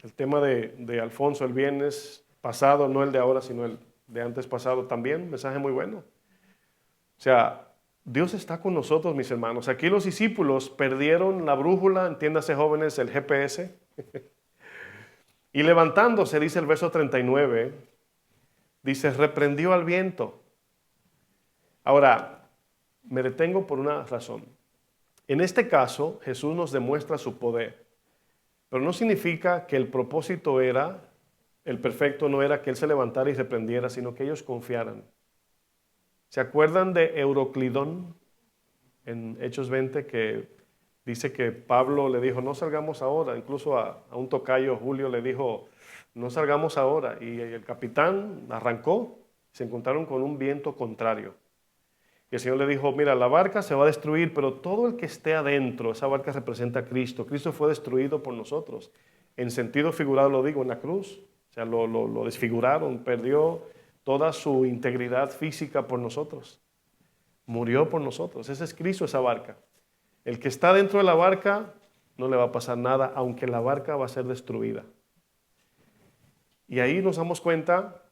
El tema de Alfonso el viernes pasado, no el de ahora, sino el de antes pasado también, mensaje muy bueno. O sea, Dios está con nosotros, mis hermanos. Aquí los discípulos perdieron la brújula, entiéndase jóvenes, el GPS. Y levantándose, dice el verso 39, dice, reprendió al viento. Ahora, me detengo por una razón. En este caso, Jesús nos demuestra su poder. Pero no significa que el propósito era, el perfecto no era que Él se levantara y reprendiera, sino que ellos confiaran. ¿Se acuerdan de Euroclidón en Hechos 20 que dice que Pablo le dijo, no salgamos ahora? Incluso a un tocayo, Julio, le dijo, no salgamos ahora. Y el capitán arrancó, se encontraron con un viento contrario. Y el Señor le dijo, mira, la barca se va a destruir, pero todo el que esté adentro, esa barca representa a Cristo. Cristo fue destruido por nosotros. En sentido figurado lo digo, en la cruz. O sea, lo desfiguraron, perdió toda su integridad física por nosotros. Murió por nosotros. Ese es Cristo, esa barca. El que está dentro de la barca no le va a pasar nada, aunque la barca va a ser destruida. Y ahí nos damos cuenta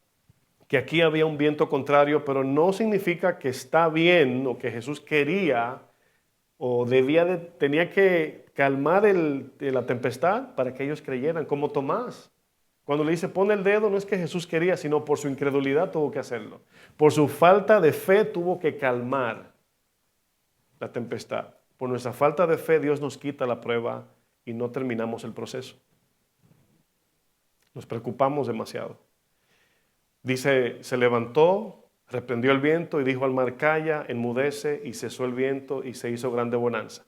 que aquí había un viento contrario, pero no significa que está bien o que Jesús quería o tenía que calmar la tempestad para que ellos creyeran, como Tomás. Cuando le dice pon el dedo, no es que Jesús quería, sino por su incredulidad tuvo que hacerlo. Por su falta de fe tuvo que calmar la tempestad. Por nuestra falta de fe Dios nos quita la prueba y no terminamos el proceso. Nos preocupamos demasiado. Dice, se levantó, reprendió el viento y dijo al mar, calla, enmudece, y cesó el viento y se hizo grande bonanza.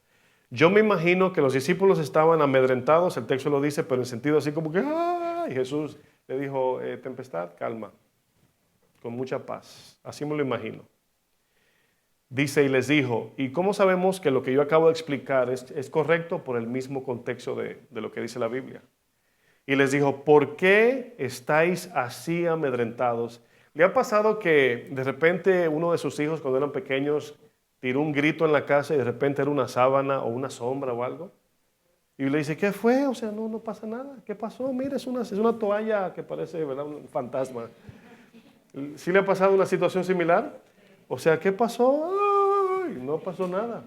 Yo me imagino que los discípulos estaban amedrentados, el texto lo dice, pero en sentido así como que, ¡ah! Y Jesús le dijo, tempestad, calma, con mucha paz. Así me lo imagino. Dice y les dijo, ¿y cómo sabemos que lo que yo acabo de explicar es correcto? Por el mismo contexto de lo que dice la Biblia. Y les dijo, ¿por qué estáis así amedrentados? ¿Le ha pasado que de repente uno de sus hijos cuando eran pequeños tiró un grito en la casa y de repente era una sábana o una sombra o algo? Y le dice, ¿qué fue? O sea, no pasa nada. ¿Qué pasó? Mira, es una toalla que parece, ¿verdad?, un fantasma. ¿Sí le ha pasado una situación similar? O sea, ¿qué pasó? ¡Ay! No pasó nada.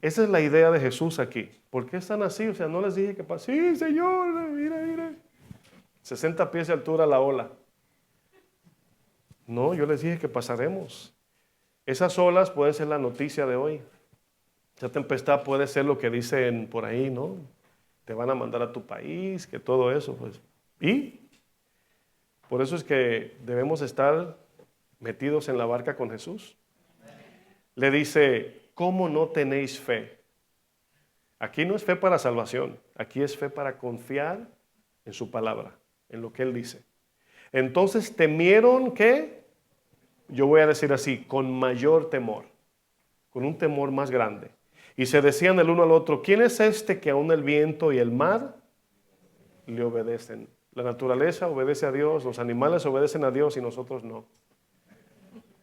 Esa es la idea de Jesús aquí. ¿Por qué están así? O sea, no les dije que pasó. Sí, Señor, mira. 60 pies de altura la ola. No, yo les dije que pasaremos. Esas olas pueden ser la noticia de hoy. Esa tempestad puede ser lo que dicen por ahí, ¿no? Te van a mandar a tu país, que todo eso, pues. Y por eso es que debemos estar metidos en la barca con Jesús. Le dice, ¿cómo no tenéis fe? Aquí no es fe para salvación, aquí es fe para confiar en su palabra, en lo que Él dice. Entonces temieron que, yo voy a decir así, con mayor temor, con un temor más grande. Y se decían el uno al otro, ¿quién es este que aún el viento y el mar le obedecen? La naturaleza obedece a Dios, los animales obedecen a Dios y nosotros no.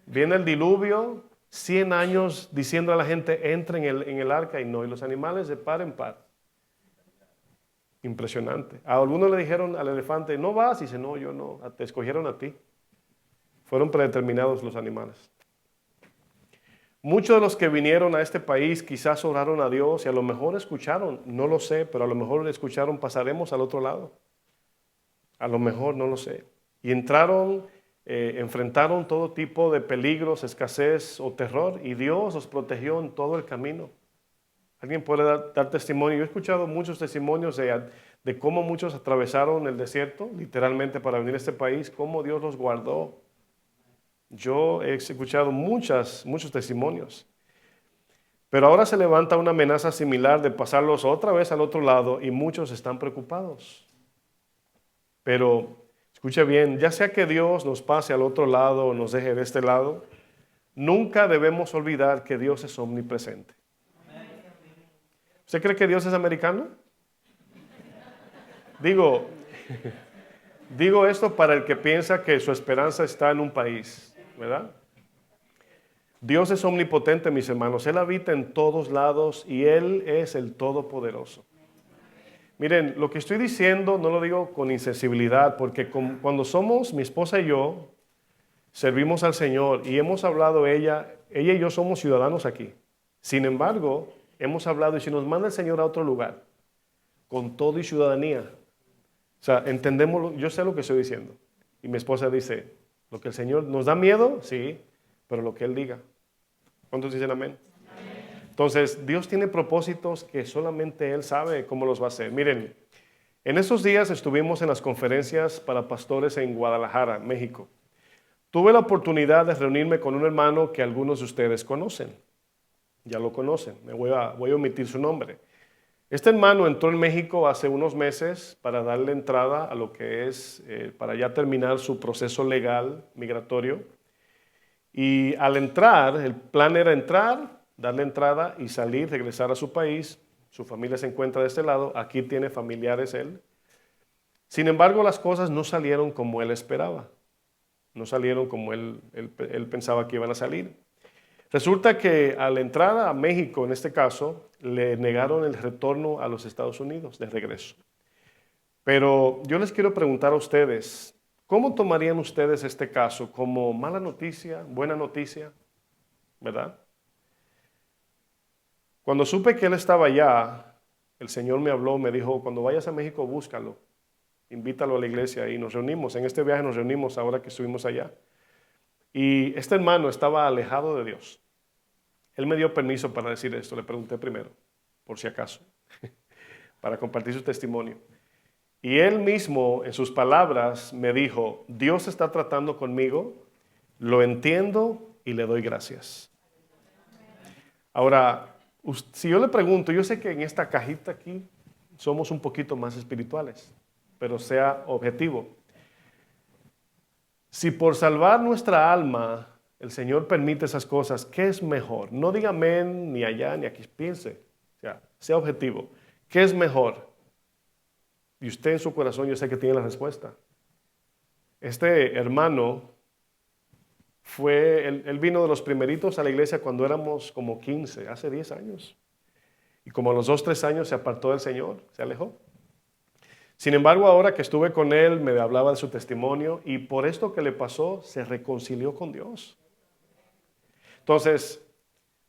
Viene el diluvio, 100 años diciendo a la gente, entre en el arca y no. Y los animales de par en par. Impresionante. A algunos le dijeron al elefante, no vas. Y dice, no, yo no. Te escogieron a ti. Fueron predeterminados los animales. Muchos de los que vinieron a este país quizás oraron a Dios y a lo mejor escucharon, no lo sé, pero a lo mejor escucharon, pasaremos al otro lado. A lo mejor, no lo sé. Y entraron, enfrentaron todo tipo de peligros, escasez o terror, y Dios los protegió en todo el camino. Alguien puede dar testimonio. Yo he escuchado muchos testimonios de cómo muchos atravesaron el desierto, literalmente para venir a este país, cómo Dios los guardó. Yo he escuchado muchos testimonios. Pero ahora se levanta una amenaza similar de pasarlos otra vez al otro lado y muchos están preocupados. Pero escuche bien, ya sea que Dios nos pase al otro lado o nos deje de este lado, nunca debemos olvidar que Dios es omnipresente. ¿Usted cree que Dios es americano? Digo esto para el que piensa que su esperanza está en un país, ¿verdad? Dios es omnipotente, mis hermanos. Él habita en todos lados y Él es el Todopoderoso. Miren, lo que estoy diciendo no lo digo con insensibilidad, porque cuando somos, mi esposa y yo, servimos al Señor y hemos hablado, ella y yo somos ciudadanos aquí. Sin embargo, hemos hablado y si nos manda el Señor a otro lugar, con todo y ciudadanía, o sea, entendemos, yo sé lo que estoy diciendo. Y mi esposa dice, lo que el Señor nos da miedo, sí, pero lo que Él diga. ¿Cuántos dicen amén? Entonces, Dios tiene propósitos que solamente Él sabe cómo los va a hacer. Miren, en esos días estuvimos en las conferencias para pastores en Guadalajara, México. Tuve la oportunidad de reunirme con un hermano que algunos de ustedes conocen. Ya lo conocen, voy a omitir su nombre. Este hermano entró en México hace unos meses para darle entrada a lo que es, para ya terminar su proceso legal migratorio. Y al entrar, el plan era entrar, darle entrada y salir, regresar a su país. Su familia se encuentra de este lado, aquí tiene familiares él. Sin embargo, las cosas no salieron como él esperaba. No salieron como él pensaba que iban a salir. Resulta que a la entrada a México, en este caso, le negaron el retorno a los Estados Unidos de regreso. Pero yo les quiero preguntar a ustedes, ¿Cómo tomarían ustedes este caso? ¿Como mala noticia, buena noticia? ¿Verdad? Cuando supe que él estaba allá, el Señor me habló, me dijo, cuando vayas a México, búscalo, invítalo a la iglesia y nos reunimos. En este viaje nos reunimos ahora que estuvimos allá. Y este hermano estaba alejado de Dios. Él me dio permiso para decir esto, le pregunté primero, por si acaso, para compartir su testimonio. Y él mismo, en sus palabras, me dijo, Dios está tratando conmigo, lo entiendo y le doy gracias. Ahora, si yo le pregunto, yo sé que en esta cajita aquí somos un poquito más espirituales, pero sea objetivo. Si por salvar nuestra alma el Señor permite esas cosas, ¿qué es mejor? No diga amén ni allá ni aquí, piense, sea objetivo. ¿Qué es mejor? Y usted en su corazón yo sé que tiene la respuesta. Este hermano él vino de los primeritos a la iglesia cuando éramos como 15, hace 10 años. Y como a los 2, 3 años se apartó del Señor, se alejó. Sin embargo, ahora que estuve con él, me hablaba de su testimonio y por esto que le pasó, se reconcilió con Dios. Entonces,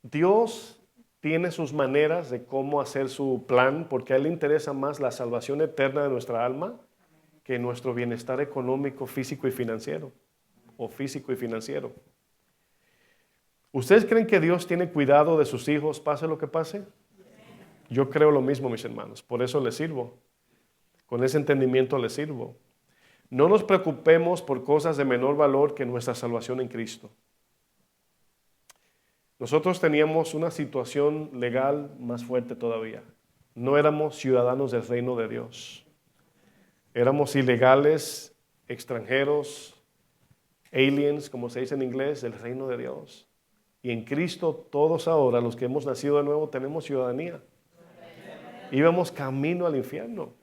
Dios tiene sus maneras de cómo hacer su plan, porque a él le interesa más la salvación eterna de nuestra alma que nuestro bienestar económico, físico y financiero. O físico y financiero. ¿Ustedes creen que Dios tiene cuidado de sus hijos, pase lo que pase? Yo creo lo mismo, mis hermanos. Por eso les sirvo. Con ese entendimiento les sirvo. No nos preocupemos por cosas de menor valor que nuestra salvación en Cristo. Nosotros teníamos una situación legal más fuerte todavía. No éramos ciudadanos del reino de Dios. Éramos ilegales, extranjeros, aliens, como se dice en inglés, del reino de Dios. Y en Cristo todos ahora, los que hemos nacido de nuevo, tenemos ciudadanía. Íbamos camino al infierno.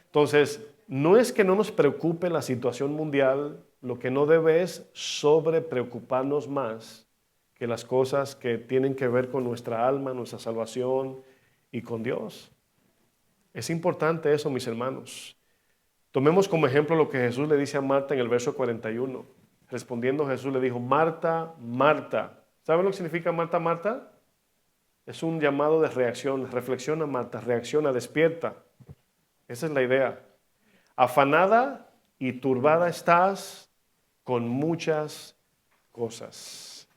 Entonces, no es que no nos preocupe la situación mundial, lo que no debe es sobre preocuparnos más que las cosas que tienen que ver con nuestra alma, nuestra salvación y con Dios. Es importante eso, mis hermanos. Tomemos como ejemplo lo que Jesús le dice a Marta en el verso 41. Respondiendo Jesús le dijo, Marta, Marta. ¿Saben lo que significa Marta, Marta? Es un llamado de reacción. Reflexiona, Marta, reacciona, despierta. Esa es la idea. Afanada y turbada estás con muchas cosas.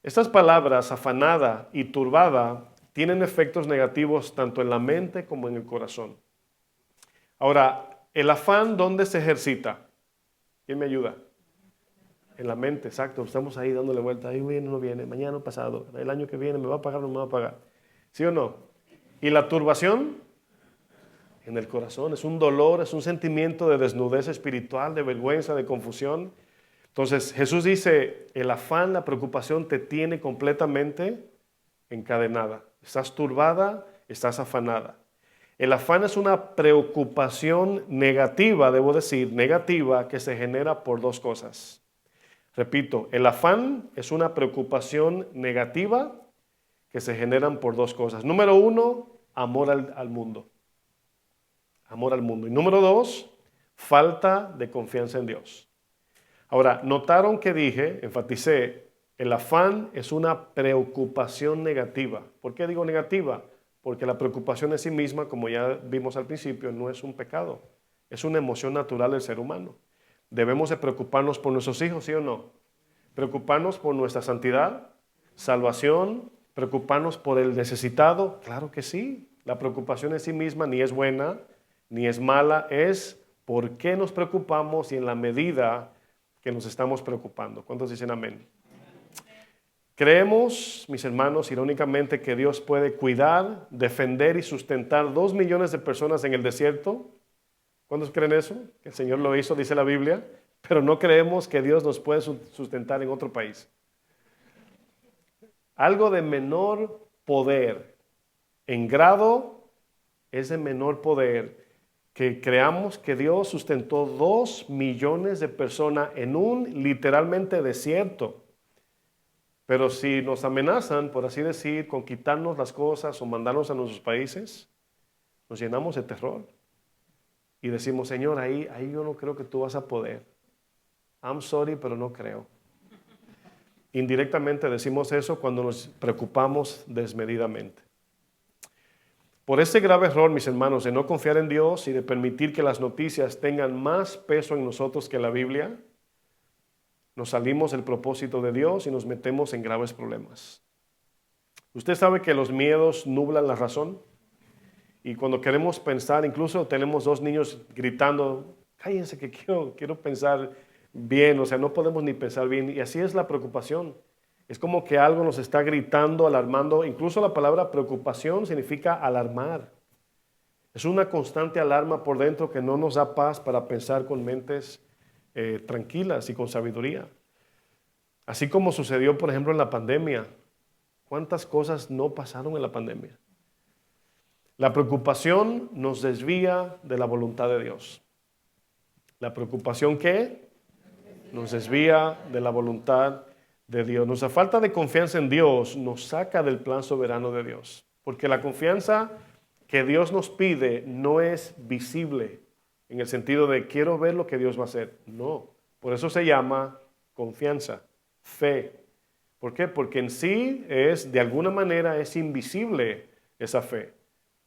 Estas palabras, afanada y turbada, tienen efectos negativos tanto en la mente como en el corazón. Ahora, el afán, ¿dónde se ejercita? ¿Quién me ayuda? En la mente, exacto. Estamos ahí dándole vuelta. Ahí viene, no viene, mañana pasado, el año que viene, ¿me va a pagar o no me va a pagar? ¿Sí o no? ¿Y la turbación? En el corazón. Es un dolor, es un sentimiento de desnudez espiritual, de vergüenza, de confusión. Entonces, Jesús dice, el afán, la preocupación te tiene completamente encadenada. Estás turbada, estás afanada. El afán es una preocupación negativa, debo decir, negativa, que se genera por dos cosas. Repito, el afán es una preocupación negativa que se generan por dos cosas. Número uno, amor al mundo. Amor al mundo. Y número dos, falta de confianza en Dios. Ahora, notaron que dije, enfaticé, el afán es una preocupación negativa. ¿Por qué digo negativa? Porque la preocupación en sí misma, como ya vimos al principio, no es un pecado. Es una emoción natural del ser humano. Debemos de preocuparnos por nuestros hijos, ¿sí o no? Preocuparnos por nuestra santidad, salvación, preocuparnos por el necesitado, claro que sí. La preocupación en sí misma ni es buena, ni es mala, es por qué nos preocupamos y en la medida que nos estamos preocupando. ¿Cuántos dicen amén? Creemos, mis hermanos, irónicamente, que Dios puede cuidar, defender y sustentar 2 millones de personas en el desierto. ¿Cuántos creen eso? Que el Señor lo hizo, dice la Biblia, pero no creemos que Dios nos puede sustentar en otro país. Algo de menor poder, en grado es de menor poder, que creamos que Dios sustentó 2 millones de personas en un literalmente desierto. Pero si nos amenazan, por así decir, con quitarnos las cosas o mandarnos a nuestros países, nos llenamos de terror. y decimos, Señor, ahí yo no creo que tú vas a poder. I'm sorry, pero no creo. Indirectamente decimos eso cuando nos preocupamos desmedidamente. Por este grave error, mis hermanos, de no confiar en Dios y de permitir que las noticias tengan más peso en nosotros que la Biblia, nos salimos del propósito de Dios y nos metemos en graves problemas. Usted sabe que los miedos nublan la razón. Y cuando queremos pensar, incluso tenemos dos niños gritando, cállense que quiero pensar bien, o sea, no podemos ni pensar bien. Y así es la preocupación. Es como que algo nos está gritando, alarmando. Incluso la palabra preocupación significa alarmar. Es una constante alarma por dentro que no nos da paz para pensar con mentes tranquilas y con sabiduría. Así como sucedió, por ejemplo, en la pandemia. ¿Cuántas cosas no pasaron en la pandemia? La preocupación nos desvía de la voluntad de Dios. ¿La preocupación qué? Nos desvía de la voluntad de Dios. Nuestra falta de confianza en Dios nos saca del plan soberano de Dios. Porque la confianza que Dios nos pide no es visible en el sentido de quiero ver lo que Dios va a hacer. No, por eso se llama confianza, fe. ¿Por qué? Porque en sí de alguna manera es invisible esa fe.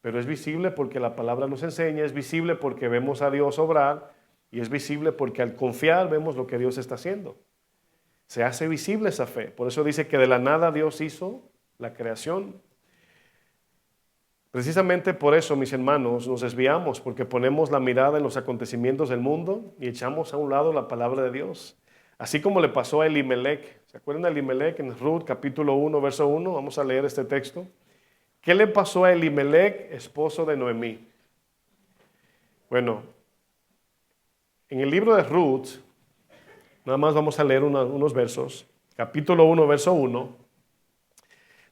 Pero es visible porque la palabra nos enseña, es visible porque vemos a Dios obrar y es visible porque al confiar vemos lo que Dios está haciendo. Se hace visible esa fe. Por eso dice que de la nada Dios hizo la creación. Precisamente por eso, mis hermanos, nos desviamos porque ponemos la mirada en los acontecimientos del mundo y echamos a un lado la palabra de Dios. Así como le pasó a Elimelech. ¿Se acuerdan de Elimelech en Ruth capítulo 1, verso 1? Vamos a leer este texto. ¿Qué le pasó a Elimelech, esposo de Noemí? Bueno, en el libro de Ruth, nada más vamos a leer unos versos. Capítulo 1, verso 1.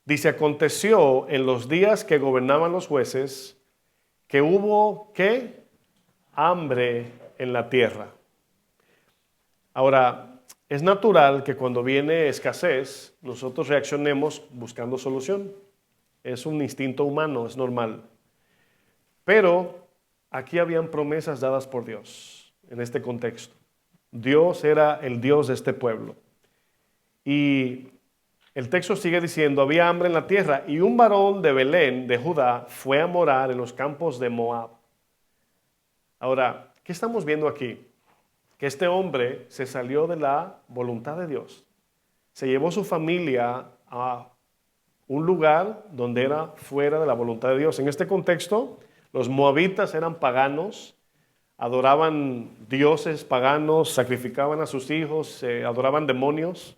Dice, aconteció en los días que gobernaban los jueces que hubo, ¿qué? Hambre en la tierra. Ahora, es natural que cuando viene escasez, nosotros reaccionemos buscando solución. Es un instinto humano, es normal. Pero aquí habían promesas dadas por Dios en este contexto. Dios era el Dios de este pueblo. Y el texto sigue diciendo, había hambre en la tierra y un varón de Belén, de Judá, fue a morar en los campos de Moab. Ahora, ¿qué estamos viendo aquí? Que este hombre se salió de la voluntad de Dios. Se llevó su familia a un lugar donde era fuera de la voluntad de Dios. En este contexto, los moabitas eran paganos, adoraban dioses paganos, sacrificaban a sus hijos, adoraban demonios.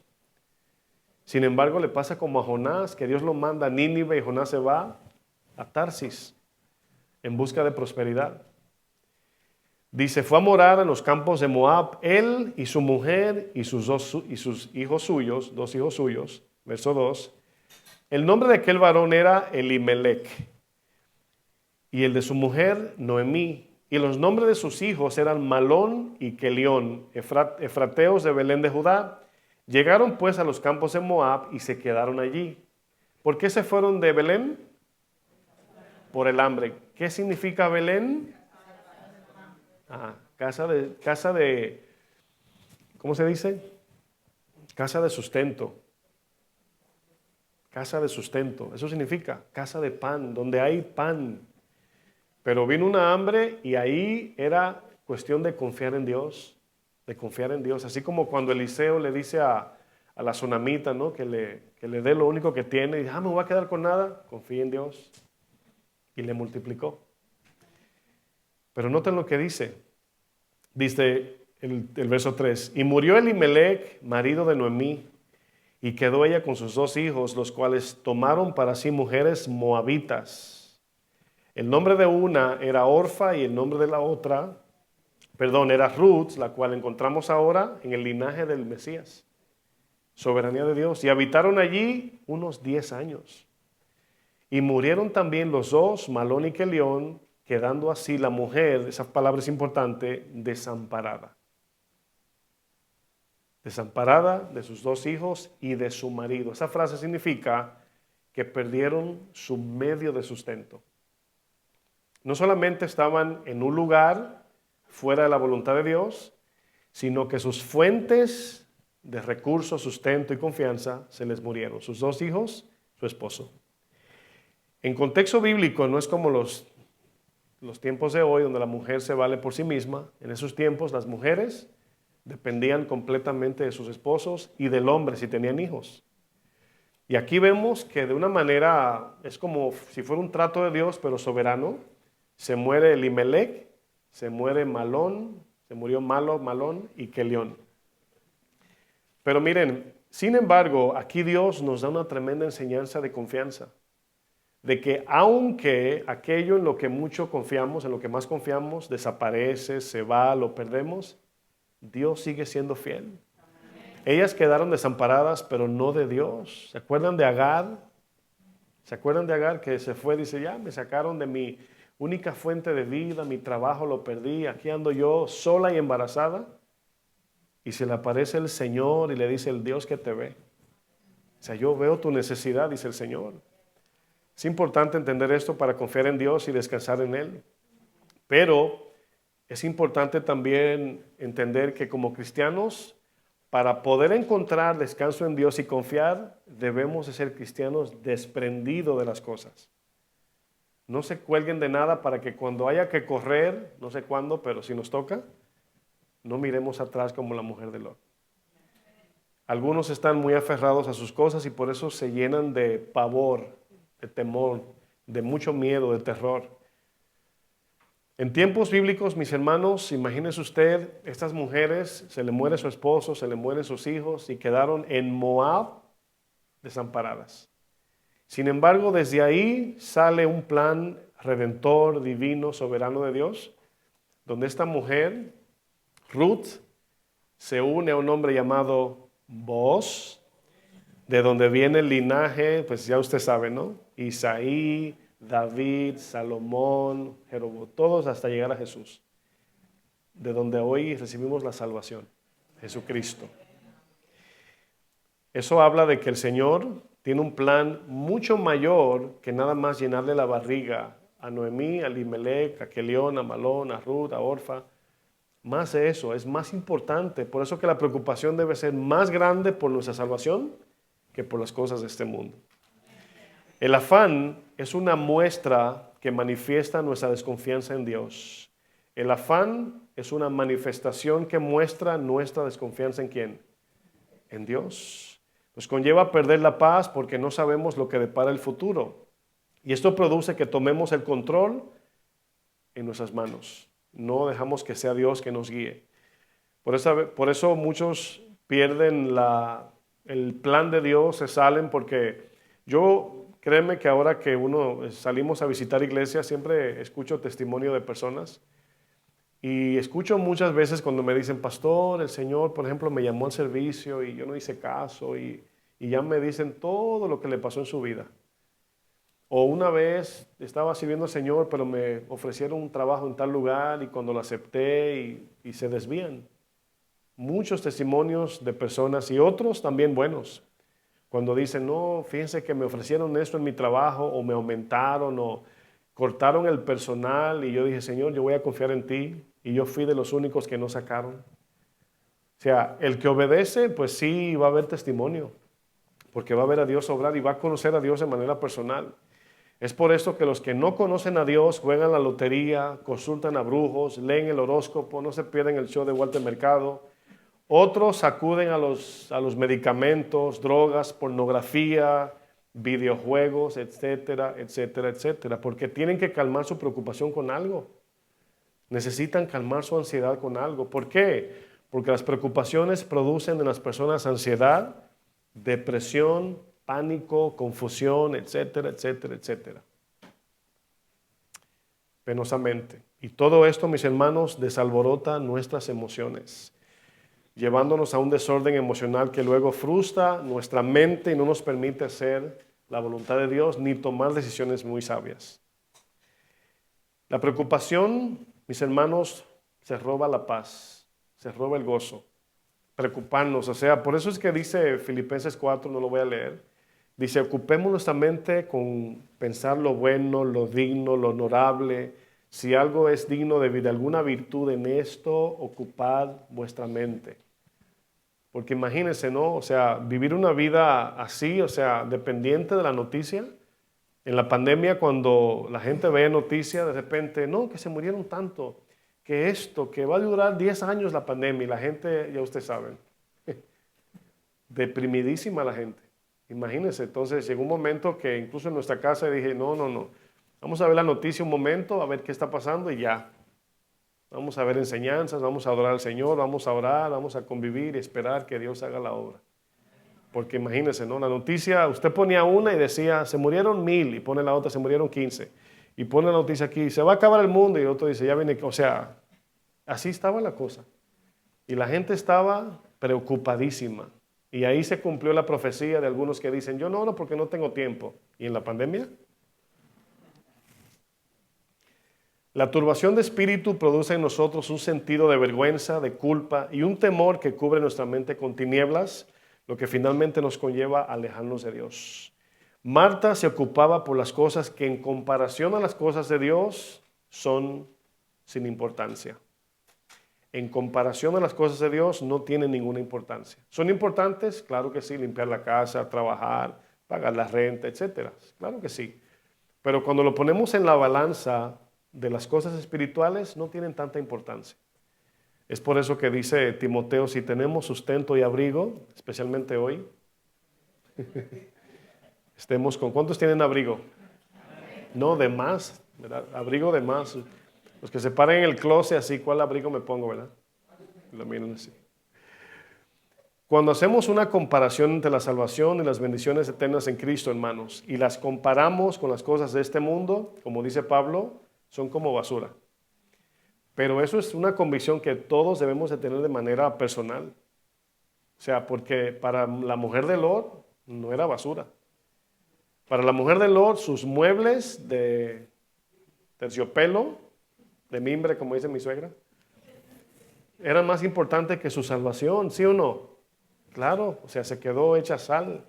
Sin embargo, le pasa como a Jonás, que Dios lo manda a Nínive y Jonás se va a Tarsis en busca de prosperidad. Dice, fue a morar en los campos de Moab, él y su mujer y sus hijos suyos, dos hijos suyos, verso 2. El nombre de aquel varón era Elimelech y el de su mujer Noemí. Y los nombres de sus hijos eran Malón y Kelión, efrateos de Belén de Judá. Llegaron pues a los campos de Moab y se quedaron allí. ¿Por qué se fueron de Belén? Por el hambre. ¿Qué significa Belén? Casa de, ¿cómo se dice? Casa de sustento. Casa de sustento, eso significa casa de pan, donde hay pan. Pero vino una hambre y ahí era cuestión de confiar en Dios, de confiar en Dios. Así como cuando Eliseo le dice a la tsunamita, ¿no? que le dé lo único que tiene y dice, me voy a quedar con nada, confía en Dios. Y le multiplicó. Pero noten lo que dice. Dice el verso 3, y murió Elimelech, marido de Noemí, y quedó ella con sus dos hijos, los cuales tomaron para sí mujeres moabitas. El nombre de una era Orfa y el nombre de la otra, era Ruth, la cual encontramos ahora en el linaje del Mesías. Soberanía de Dios. Y habitaron allí unos 10 años. Y murieron también los dos, Malón y Kelión, quedando así la mujer, esa palabra es importante, desamparada. Desamparada de sus dos hijos y de su marido. Esa frase significa que perdieron su medio de sustento. No solamente estaban en un lugar fuera de la voluntad de Dios, sino que sus fuentes de recursos, sustento y confianza se les murieron. Sus 2 hijos, su esposo. En contexto bíblico no es como los tiempos de hoy donde la mujer se vale por sí misma. En esos tiempos las mujeres dependían completamente de sus esposos y del hombre si tenían hijos. Y aquí vemos que de una manera es como si fuera un trato de Dios, pero soberano. Se muere Elimelech, se muere Malón, se murió Malón y Kelión. Pero miren, sin embargo, aquí Dios nos da una tremenda enseñanza de confianza. De que aunque aquello en lo que mucho confiamos, en lo que más confiamos, desaparece, se va, lo perdemos, Dios sigue siendo fiel. Ellas quedaron desamparadas, pero no de Dios. ¿Se acuerdan de Agar? ¿Se acuerdan de Agar que se fue? Dice, ya me sacaron de mi única fuente de vida, mi trabajo lo perdí, aquí ando yo sola y embarazada. Y se le aparece el Señor y le dice, el Dios que te ve. O sea, yo veo tu necesidad, dice el Señor. Es importante entender esto para confiar en Dios y descansar en Él. Pero es importante también entender que como cristianos, para poder encontrar descanso en Dios y confiar, debemos de ser cristianos desprendidos de las cosas. No se cuelguen de nada para que cuando haya que correr, no sé cuándo, pero si nos toca, no miremos atrás como la mujer de Lot. Algunos están muy aferrados a sus cosas y por eso se llenan de pavor, de temor, de mucho miedo, de terror. En tiempos bíblicos, mis hermanos, imagínese usted, estas mujeres, se le muere su esposo, se le mueren sus hijos y quedaron en Moab desamparadas. Sin embargo, desde ahí sale un plan redentor, divino, soberano de Dios, donde esta mujer, Ruth, se une a un hombre llamado Booz, de donde viene el linaje, pues ya usted sabe, ¿no? Isaí, David, Salomón, Jeroboam, todos hasta llegar a Jesús, de donde hoy recibimos la salvación, Jesucristo. Eso habla de que el Señor tiene un plan mucho mayor que nada más llenarle la barriga a Noemí, a Elimelech, a Kelión, a Malón, a Ruth, a Orfa. Más de eso, es más importante. Por eso que la preocupación debe ser más grande por nuestra salvación que por las cosas de este mundo. El afán es una muestra que manifiesta nuestra desconfianza en Dios. El afán es una manifestación que muestra nuestra desconfianza en ¿quién? En Dios. Nos conlleva perder la paz porque no sabemos lo que depara el futuro. Y esto produce que tomemos el control en nuestras manos. No dejamos que sea Dios que nos guíe. Por eso muchos pierden el plan de Dios, se salen porque créeme que ahora que salimos a visitar iglesias, siempre escucho testimonio de personas y escucho muchas veces cuando me dicen, pastor, el Señor, por ejemplo, me llamó al servicio y yo no hice caso y ya me dicen todo lo que le pasó en su vida. O una vez estaba sirviendo al Señor, pero me ofrecieron un trabajo en tal lugar y cuando lo acepté y se desvían. Muchos testimonios de personas y otros también buenos. Cuando dicen, no, fíjense que me ofrecieron esto en mi trabajo o me aumentaron o cortaron el personal y yo dije, Señor, yo voy a confiar en ti y yo fui de los únicos que no sacaron. O sea, el que obedece, pues sí va a haber testimonio, porque va a ver a Dios obrar y va a conocer a Dios de manera personal. Es por eso que los que no conocen a Dios juegan la lotería, consultan a brujos, leen el horóscopo, no se pierden el show de Walter Mercado. Otros acuden a los medicamentos, drogas, pornografía, videojuegos, etcétera, etcétera, etcétera, porque tienen que calmar su preocupación con algo. Necesitan calmar su ansiedad con algo. ¿Por qué? Porque las preocupaciones producen en las personas ansiedad, depresión, pánico, confusión, etcétera, etcétera, etcétera. Penosamente. Y todo esto, mis hermanos, desalborota nuestras emociones, llevándonos a un desorden emocional que luego frustra nuestra mente y no nos permite hacer la voluntad de Dios ni tomar decisiones muy sabias. La preocupación, mis hermanos, se roba la paz, se roba el gozo. Preocuparnos, o sea, por eso es que dice Filipenses 4, no lo voy a leer, dice, ocupemos nuestra mente con pensar lo bueno, lo digno, lo honorable. Si algo es digno de alguna virtud en esto, ocupad vuestra mente. Porque imagínense, ¿no? O sea, vivir una vida así, o sea, dependiente de la noticia. En la pandemia, cuando la gente veía noticias, de repente, no, que se murieron tanto, que esto, que va a durar 10 años la pandemia, y la gente, ya ustedes saben, deprimidísima la gente. Imagínense, entonces llegó un momento que incluso en nuestra casa dije, no, vamos a ver la noticia un momento, a ver qué está pasando y ya. Vamos a ver enseñanzas, vamos a adorar al Señor, vamos a orar, vamos a convivir y esperar que Dios haga la obra. Porque imagínense, ¿no? La noticia, usted ponía una y decía, se murieron 1000, y pone la otra, se murieron 15. Y pone la noticia aquí, se va a acabar el mundo, y el otro dice, ya viene, o sea, así estaba la cosa. Y la gente estaba preocupadísima. Y ahí se cumplió la profecía de algunos que dicen, yo no oro porque no tengo tiempo. ¿Y en la pandemia? La turbación de espíritu produce en nosotros un sentido de vergüenza, de culpa y un temor que cubre nuestra mente con tinieblas, lo que finalmente nos conlleva a alejarnos de Dios. Marta se ocupaba por las cosas que en comparación a las cosas de Dios son sin importancia. En comparación a las cosas de Dios no tienen ninguna importancia. ¿Son importantes? Claro que sí, limpiar la casa, trabajar, pagar la renta, etc. Claro que sí. Pero cuando lo ponemos en la balanza de las cosas espirituales, no tienen tanta importancia. Es por eso que dice Timoteo, si tenemos sustento y abrigo, especialmente hoy, estemos con... ¿Cuántos tienen abrigo? No, de más, ¿verdad? Abrigo de más. Los que se paren en el closet así, ¿cuál abrigo me pongo, verdad? Lo miran así. Cuando hacemos una comparación entre la salvación y las bendiciones eternas en Cristo, hermanos, y las comparamos con las cosas de este mundo, como dice Pablo, son como basura. Pero eso es una convicción que todos debemos de tener de manera personal. O sea, porque para la mujer de Lot no era basura. Para la mujer de Lot, sus muebles de terciopelo, de mimbre, como dice mi suegra, eran más importantes que su salvación, ¿sí o no? Claro, o sea, se quedó hecha sal.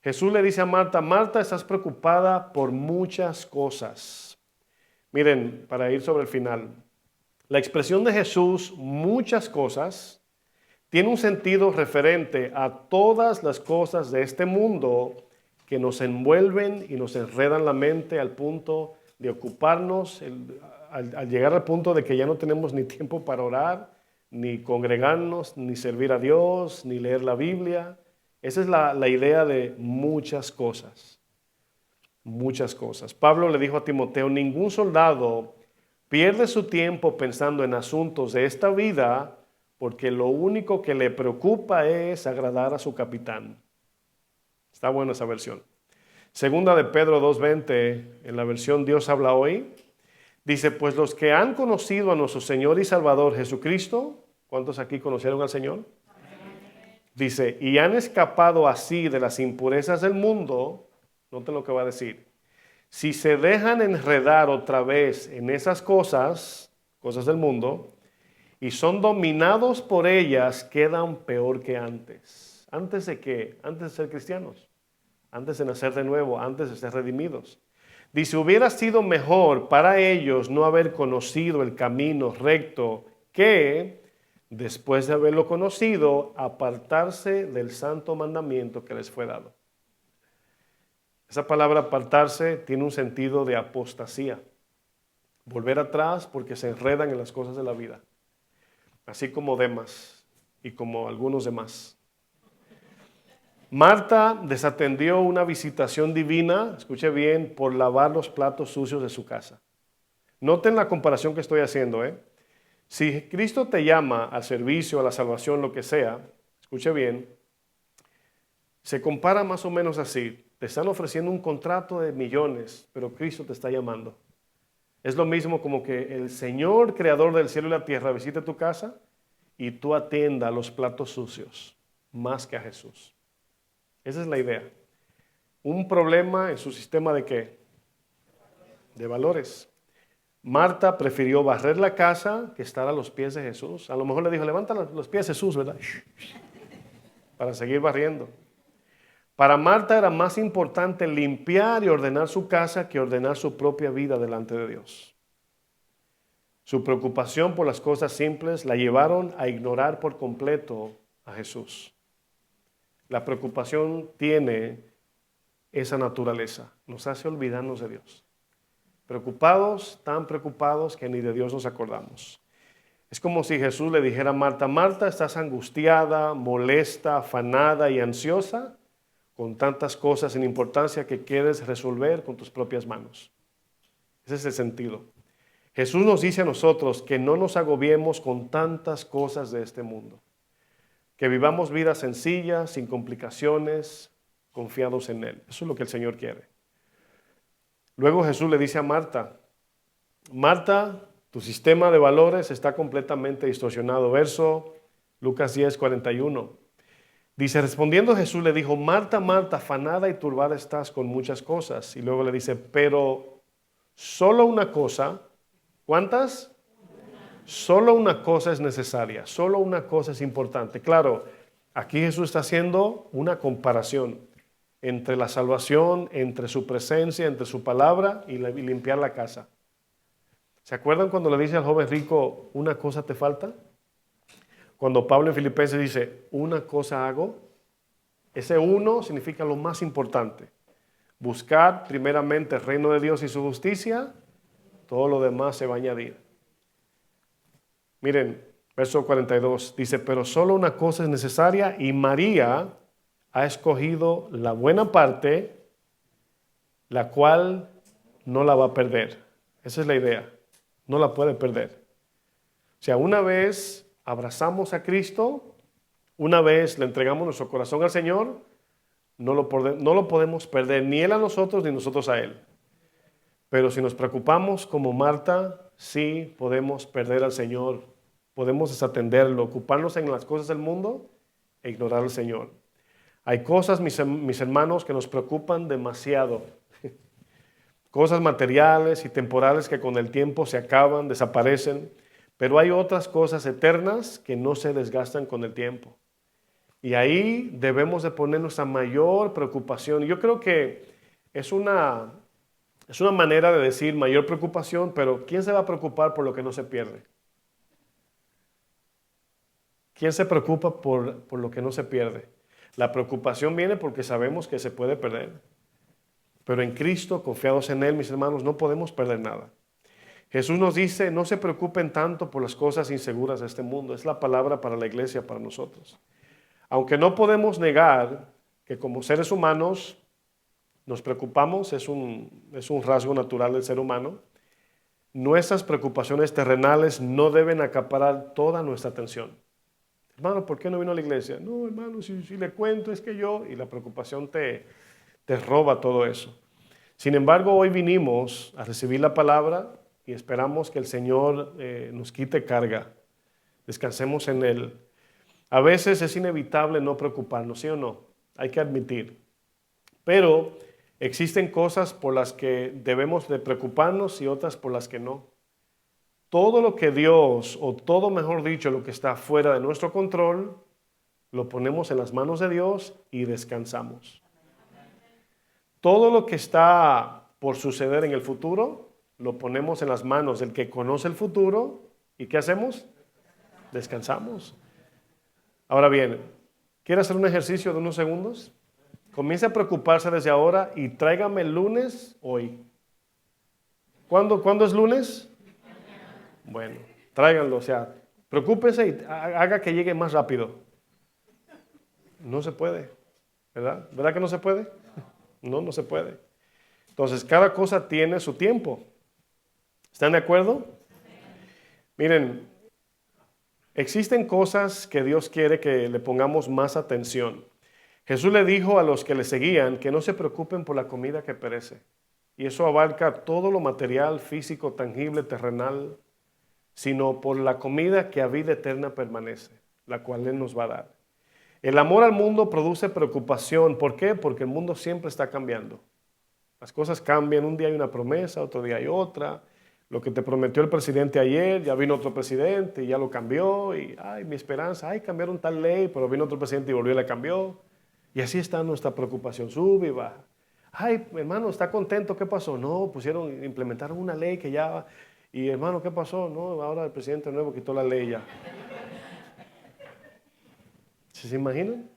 Jesús le dice a Marta, Marta, estás preocupada por muchas cosas. Miren, para ir sobre el final, la expresión de Jesús, muchas cosas, tiene un sentido referente a todas las cosas de este mundo que nos envuelven y nos enredan la mente al punto de ocuparnos, al llegar al punto de que ya no tenemos ni tiempo para orar, ni congregarnos, ni servir a Dios, ni leer la Biblia. Esa es la idea de muchas cosas. Muchas cosas. Pablo le dijo a Timoteo, ningún soldado pierde su tiempo pensando en asuntos de esta vida porque lo único que le preocupa es agradar a su capitán. Está buena esa versión. Segunda de Pedro 2:20, en la versión Dios habla hoy, dice, pues los que han conocido a nuestro Señor y Salvador Jesucristo, ¿cuántos aquí conocieron al Señor? Dice, y han escapado así de las impurezas del mundo, noten lo que va a decir, si se dejan enredar otra vez en esas cosas del mundo, y son dominados por ellas, quedan peor que antes. ¿Antes de qué? Antes de ser cristianos, antes de nacer de nuevo, antes de ser redimidos. Dice, hubiera sido mejor para ellos no haber conocido el camino recto que, después de haberlo conocido, apartarse del santo mandamiento que les fue dado. Esa palabra apartarse tiene un sentido de apostasía. Volver atrás porque se enredan en las cosas de la vida. Así como Demas y como algunos demás. Marta desatendió una visitación divina, escuche bien, por lavar los platos sucios de su casa. Noten la comparación que estoy haciendo. Si Cristo te llama al servicio, a la salvación, lo que sea, escuche bien, se compara más o menos así. Te están ofreciendo un contrato de millones, pero Cristo te está llamando. Es lo mismo como que el Señor, creador del cielo y la tierra, visite tu casa y tú atienda a los platos sucios, más que a Jesús. Esa es la idea. Un problema en su sistema de ¿qué? De valores. Marta prefirió barrer la casa que estar a los pies de Jesús. A lo mejor le dijo, levanta los pies Jesús, ¿verdad? Para seguir barriendo. Para Marta era más importante limpiar y ordenar su casa que ordenar su propia vida delante de Dios. Su preocupación por las cosas simples la llevaron a ignorar por completo a Jesús. La preocupación tiene esa naturaleza, nos hace olvidarnos de Dios. Preocupados, tan preocupados que ni de Dios nos acordamos. Es como si Jesús le dijera a Marta, Marta, estás angustiada, molesta, afanada y ansiosa con tantas cosas sin importancia que quieres resolver con tus propias manos. Ese es el sentido. Jesús nos dice a nosotros que no nos agobiemos con tantas cosas de este mundo. Que vivamos vidas sencillas, sin complicaciones, confiados en Él. Eso es lo que el Señor quiere. Luego Jesús le dice a Marta, Marta, tu sistema de valores está completamente distorsionado. Verso Lucas 10, 41. Dice, respondiendo Jesús le dijo, Marta, Marta, afanada y turbada estás con muchas cosas. Y luego le dice, pero solo una cosa, ¿cuántas? Solo una cosa es necesaria, solo una cosa es importante. Claro, aquí Jesús está haciendo una comparación entre la salvación, entre su presencia, entre su palabra y limpiar la casa. ¿Se acuerdan cuando le dice al joven rico, una cosa te falta? Cuando Pablo en Filipenses dice, una cosa hago, ese uno significa lo más importante. Buscar primeramente el reino de Dios y su justicia, todo lo demás se va a añadir. Miren, verso 42 dice, pero solo una cosa es necesaria y María ha escogido la buena parte, la cual no la va a perder. Esa es la idea, no la puede perder. O sea, una vez abrazamos a Cristo, una vez le entregamos nuestro corazón al Señor, no lo podemos perder, ni Él a nosotros, ni nosotros a Él. Pero si nos preocupamos como Marta, sí podemos perder al Señor. Podemos desatenderlo, ocuparnos en las cosas del mundo e ignorar al Señor. Hay cosas, mis hermanos, que nos preocupan demasiado. Cosas materiales y temporales que con el tiempo se acaban, desaparecen. Pero hay otras cosas eternas que no se desgastan con el tiempo. Y ahí debemos de poner nuestra mayor preocupación. Yo creo que es una manera de decir mayor preocupación, pero ¿quién se va a preocupar por lo que no se pierde? ¿Quién se preocupa por lo que no se pierde? La preocupación viene porque sabemos que se puede perder. Pero en Cristo, confiados en Él, mis hermanos, no podemos perder nada. Jesús nos dice, no se preocupen tanto por las cosas inseguras de este mundo. Es la palabra para la iglesia, para nosotros. Aunque no podemos negar que como seres humanos nos preocupamos, es un rasgo natural del ser humano, nuestras preocupaciones terrenales no deben acaparar toda nuestra atención. Hermano, ¿por qué no vino a la iglesia? No, hermano, si le cuento es que yo... Y la preocupación te roba todo eso. Sin embargo, hoy vinimos a recibir la palabra y esperamos que el Señor nos quite carga. Descansemos en Él. A veces es inevitable no preocuparnos, ¿sí o no? Hay que admitir. Pero existen cosas por las que debemos de preocuparnos y otras por las que no. Todo lo que Dios, o todo mejor dicho, lo que está fuera de nuestro control, lo ponemos en las manos de Dios y descansamos. Todo lo que está por suceder en el futuro, lo ponemos en las manos del que conoce el futuro. ¿Y qué hacemos? Descansamos. Ahora bien, ¿quiere hacer un ejercicio de unos segundos? Comience a preocuparse desde ahora y tráigame el lunes hoy. ¿Cuándo es lunes? Bueno, tráiganlo, o sea, preocúpese y haga que llegue más rápido. No se puede, ¿verdad? ¿Verdad que no se puede? No se puede. Entonces, cada cosa tiene su tiempo. ¿Están de acuerdo? Miren, existen cosas que Dios quiere que le pongamos más atención. Jesús le dijo a los que le seguían que no se preocupen por la comida que perece. Y eso abarca todo lo material, físico, tangible, terrenal, sino por la comida que a vida eterna permanece, la cual Él nos va a dar. El amor al mundo produce preocupación. ¿Por qué? Porque el mundo siempre está cambiando. Las cosas cambian, un día hay una promesa, otro día hay otra. Lo que te prometió el presidente ayer, ya vino otro presidente y ya lo cambió. Y, ay, mi esperanza, ay, cambiaron tal ley, pero vino otro presidente y volvió y la cambió. Y así está nuestra preocupación, sube y baja. Ay, hermano, ¿está contento? ¿Qué pasó? No, implementaron una ley que ya... Y hermano, ¿qué pasó? No, ahora el presidente nuevo quitó la ley ya. ¿Se imaginan?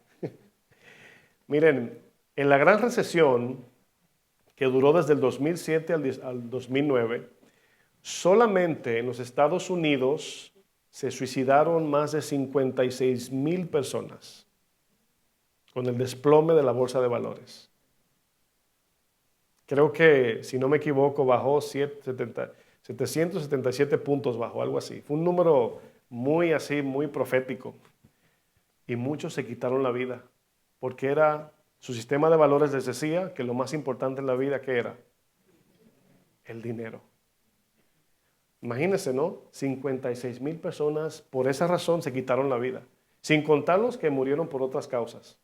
Miren, en la gran recesión que duró desde el 2007 al 2009, solamente en los Estados Unidos se suicidaron más de 56,000 personas con el desplome de la bolsa de valores. Creo que, si no me equivoco, bajó 777 puntos, bajó algo así. Fue un número muy así, muy profético. Y muchos se quitaron la vida porque su sistema de valores les decía que lo más importante en la vida, ¿qué era? El dinero. Imagínense, ¿no? 56,000 personas por esa razón se quitaron la vida, sin contar los que murieron por otras causas.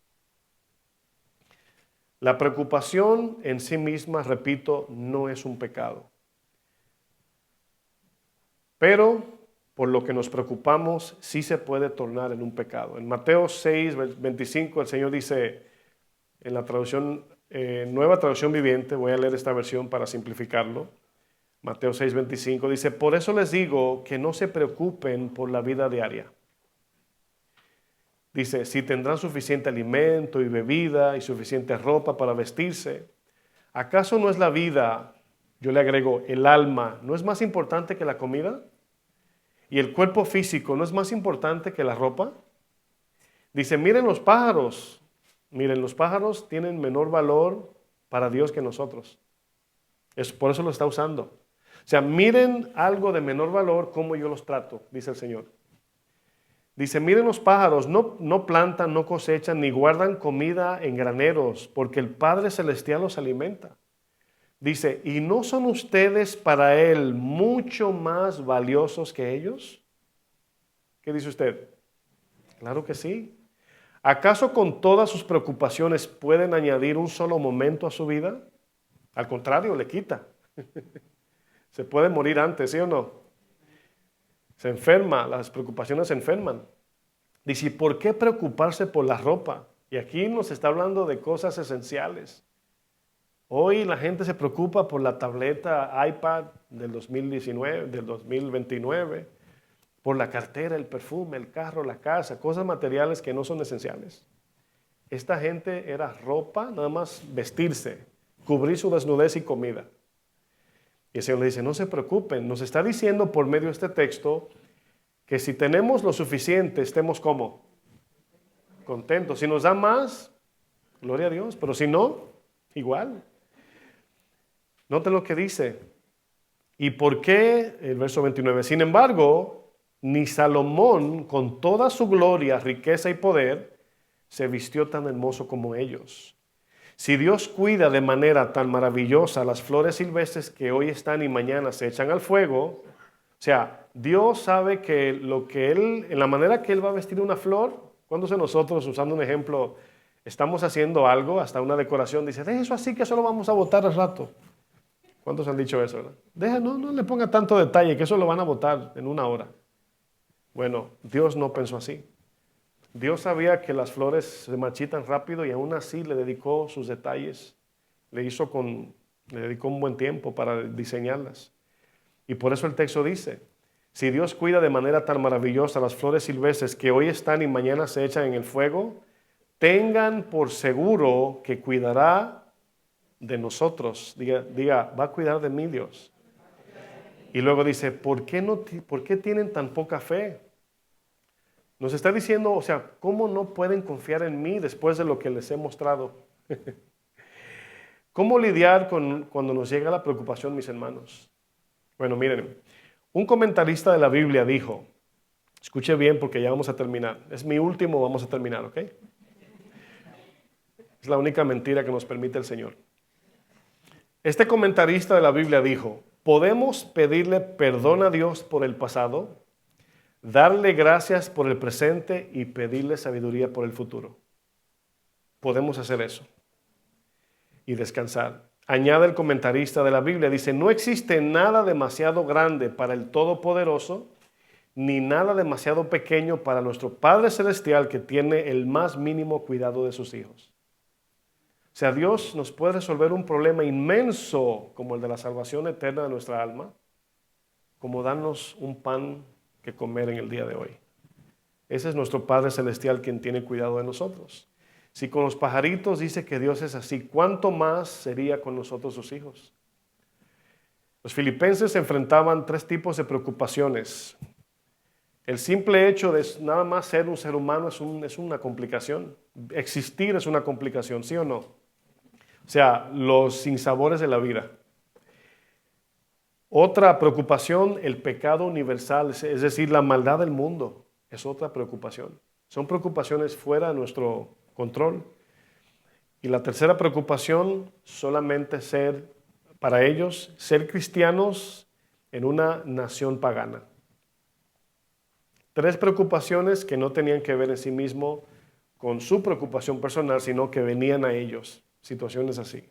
La preocupación en sí misma, repito, no es un pecado. Pero por lo que nos preocupamos, sí se puede tornar en un pecado. En Mateo 6:25, el Señor dice, en la traducción, Nueva Traducción Viviente, voy a leer esta versión para simplificarlo. Mateo 6:25 dice, por eso les digo que no se preocupen por la vida diaria. Dice, si tendrán suficiente alimento y bebida y suficiente ropa para vestirse, ¿acaso no es la vida, yo le agrego, el alma, no es más importante que la comida? ¿Y el cuerpo físico no es más importante que la ropa? Dice, miren los pájaros tienen menor valor para Dios que nosotros. Por eso lo está usando. O sea, miren algo de menor valor, cómo yo los trato, dice el Señor. Dice, miren los pájaros, no plantan, no cosechan, ni guardan comida en graneros, porque el Padre Celestial los alimenta. Dice, ¿y no son ustedes para Él mucho más valiosos que ellos? ¿Qué dice usted? Claro que sí. ¿Acaso con todas sus preocupaciones pueden añadir un solo momento a su vida? Al contrario, le quita. Se puede morir antes, ¿sí o no? Se enferma, las preocupaciones se enferman. Dice, ¿por qué preocuparse por la ropa? Y aquí nos está hablando de cosas esenciales. Hoy la gente se preocupa por la tableta iPad del 2019, del 2029, por la cartera, el perfume, el carro, la casa, cosas materiales que no son esenciales. Esta gente era ropa, nada más vestirse, cubrir su desnudez y comida. Y el Señor le dice, no se preocupen, nos está diciendo por medio de este texto que si tenemos lo suficiente, estemos como contentos. Si nos da más, gloria a Dios, pero si no, igual. Noten lo que dice. ¿Y por qué? El verso 29. Sin embargo, ni Salomón, con toda su gloria, riqueza y poder, se vistió tan hermoso como ellos. Si Dios cuida de manera tan maravillosa las flores silvestres que hoy están y mañana se echan al fuego, o sea, Dios sabe que en la manera que Él va a vestir una flor, ¿cuántos de nosotros, usando un ejemplo, estamos haciendo algo, hasta una decoración, dice, deje eso así que eso lo vamos a botar al rato? ¿Cuántos han dicho eso, verdad? No le ponga tanto detalle, que eso lo van a botar en una hora. Bueno, Dios no pensó así. Dios sabía que las flores se marchitan rápido y aún así le dedicó sus detalles. Le dedicó un buen tiempo para diseñarlas. Y por eso el texto dice, si Dios cuida de manera tan maravillosa las flores silvestres que hoy están y mañana se echan en el fuego, tengan por seguro que cuidará de nosotros. Diga, va a cuidar de mí Dios. Y luego dice, ¿por qué tienen tan poca fe? Nos está diciendo, o sea, ¿cómo no pueden confiar en mí después de lo que les he mostrado? ¿Cómo lidiar cuando nos llega la preocupación, mis hermanos? Bueno, miren, un comentarista de la Biblia dijo, escuche bien porque ya vamos a terminar. Es mi último, vamos a terminar, ¿ok? Es la única mentira que nos permite el Señor. Este comentarista de la Biblia dijo, ¿podemos pedirle perdón a Dios por el pasado? Darle gracias por el presente y pedirle sabiduría por el futuro. Podemos hacer eso y descansar. Añade el comentarista de la Biblia, dice, no existe nada demasiado grande para el Todopoderoso, ni nada demasiado pequeño para nuestro Padre Celestial que tiene el más mínimo cuidado de sus hijos. O sea, Dios nos puede resolver un problema inmenso como el de la salvación eterna de nuestra alma como darnos un pan que comer en el día de hoy. Ese es nuestro Padre Celestial quien tiene cuidado de nosotros. Si con los pajaritos dice que Dios es así, ¿cuánto más sería con nosotros sus hijos? Los filipenses enfrentaban 3 tipos de preocupaciones. El simple hecho de nada más ser un ser humano es una complicación. Existir es una complicación, ¿sí o no? O sea, los sinsabores de la vida. Otra preocupación, el pecado universal, es decir, la maldad del mundo, es otra preocupación. Son preocupaciones fuera de nuestro control. Y la tercera preocupación, solamente para ellos, ser cristianos en una nación pagana. 3 preocupaciones que no tenían que ver en sí mismo con su preocupación personal, sino que venían a ellos, situaciones así.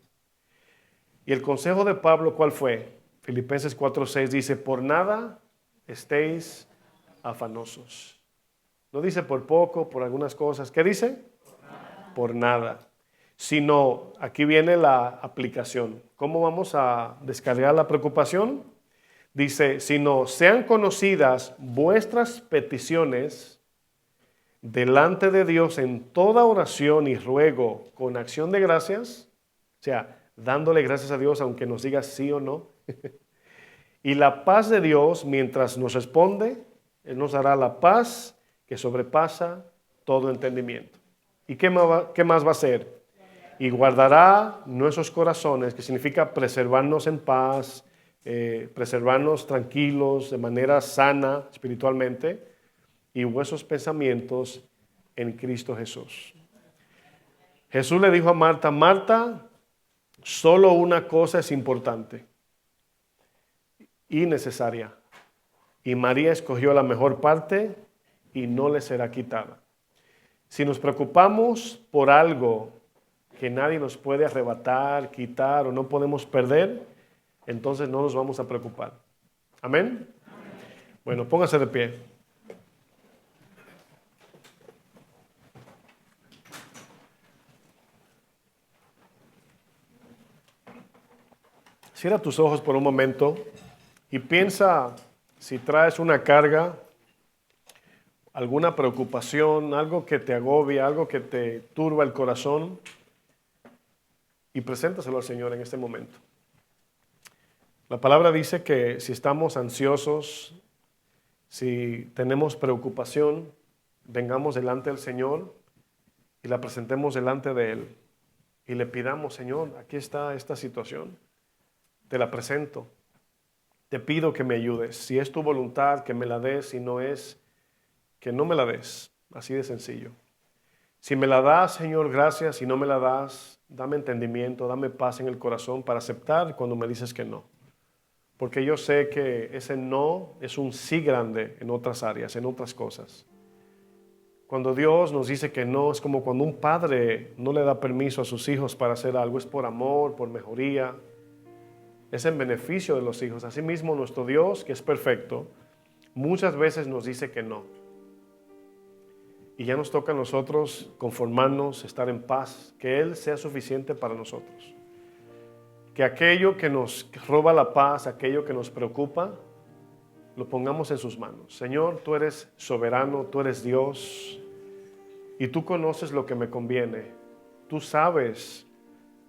Y el consejo de Pablo, ¿cuál fue? Filipenses 4:6 dice, por nada estéis afanosos. No dice por poco, por algunas cosas. ¿Qué dice? Por nada. Sino, aquí viene la aplicación. ¿Cómo vamos a descargar la preocupación? Dice, sino sean conocidas vuestras peticiones delante de Dios en toda oración y ruego con acción de gracias, o sea, dándole gracias a Dios aunque nos diga sí o no. Y la paz de Dios, mientras nos responde, Él nos dará la paz que sobrepasa todo entendimiento. ¿Y qué más va a hacer? Y guardará nuestros corazones, que significa preservarnos en paz, preservarnos tranquilos, de manera sana espiritualmente, y vuestros pensamientos en Cristo Jesús. Jesús le dijo a Marta, Marta, solo una cosa es importante y necesaria. Y María escogió la mejor parte y no le será quitada. Si nos preocupamos por algo que nadie nos puede arrebatar, quitar o no podemos perder, entonces no nos vamos a preocupar. ¿Amén? Bueno, póngase de pie. Cierra tus ojos por un momento y piensa si traes una carga, alguna preocupación, algo que te agobia, algo que te turba el corazón, y preséntaselo al Señor en este momento. La palabra dice que si estamos ansiosos, si tenemos preocupación, vengamos delante del Señor y la presentemos delante de Él y le pidamos, Señor, aquí está esta situación, te la presento, te pido que me ayudes, si es tu voluntad que me la des, si no es, que no me la des, así de sencillo. Si me la das, Señor, gracias, si no me la das, dame entendimiento, dame paz en el corazón para aceptar cuando me dices que no. Porque yo sé que ese no es un sí grande en otras áreas, en otras cosas. Cuando Dios nos dice que no, es como cuando un padre no le da permiso a sus hijos para hacer algo, es por amor, por mejoría, es en beneficio de los hijos. Asimismo, nuestro Dios, que es perfecto, muchas veces nos dice que no. Y ya nos toca a nosotros conformarnos, estar en paz, que Él sea suficiente para nosotros. Que aquello que nos roba la paz, aquello que nos preocupa, lo pongamos en sus manos. Señor, tú eres soberano, tú eres Dios y tú conoces lo que me conviene. Tú sabes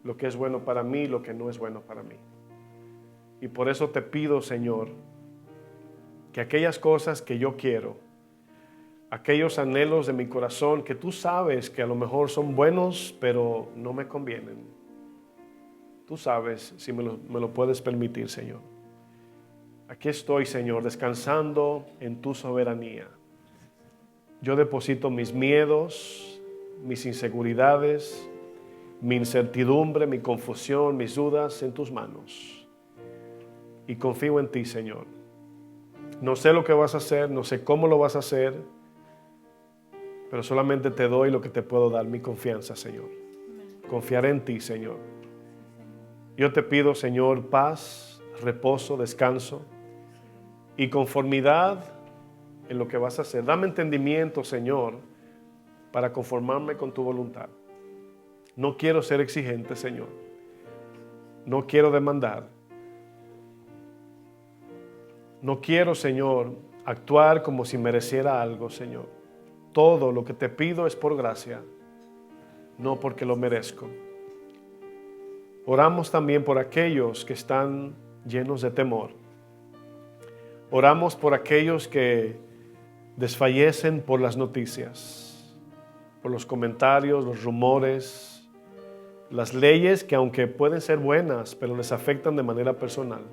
lo que es bueno para mí y lo que no es bueno para mí. Y por eso te pido, Señor, que aquellas cosas que yo quiero, aquellos anhelos de mi corazón que tú sabes que a lo mejor son buenos, pero no me convienen. Tú sabes si me lo puedes permitir, Señor. Aquí estoy, Señor, descansando en tu soberanía. Yo deposito mis miedos, mis inseguridades, mi incertidumbre, mi confusión, mis dudas en tus manos. Y confío en ti, Señor. No sé lo que vas a hacer, no sé cómo lo vas a hacer, pero solamente te doy lo que te puedo dar, mi confianza, Señor. Confiaré en ti, Señor. Yo te pido, Señor, paz, reposo, descanso y conformidad en lo que vas a hacer. Dame entendimiento, Señor, para conformarme con tu voluntad. No quiero ser exigente, Señor. No quiero demandar. No quiero, Señor, actuar como si mereciera algo, Señor. Todo lo que te pido es por gracia, no porque lo merezco. Oramos también por aquellos que están llenos de temor. Oramos por aquellos que desfallecen por las noticias, por los comentarios, los rumores, las leyes que aunque pueden ser buenas, pero les afectan de manera personal.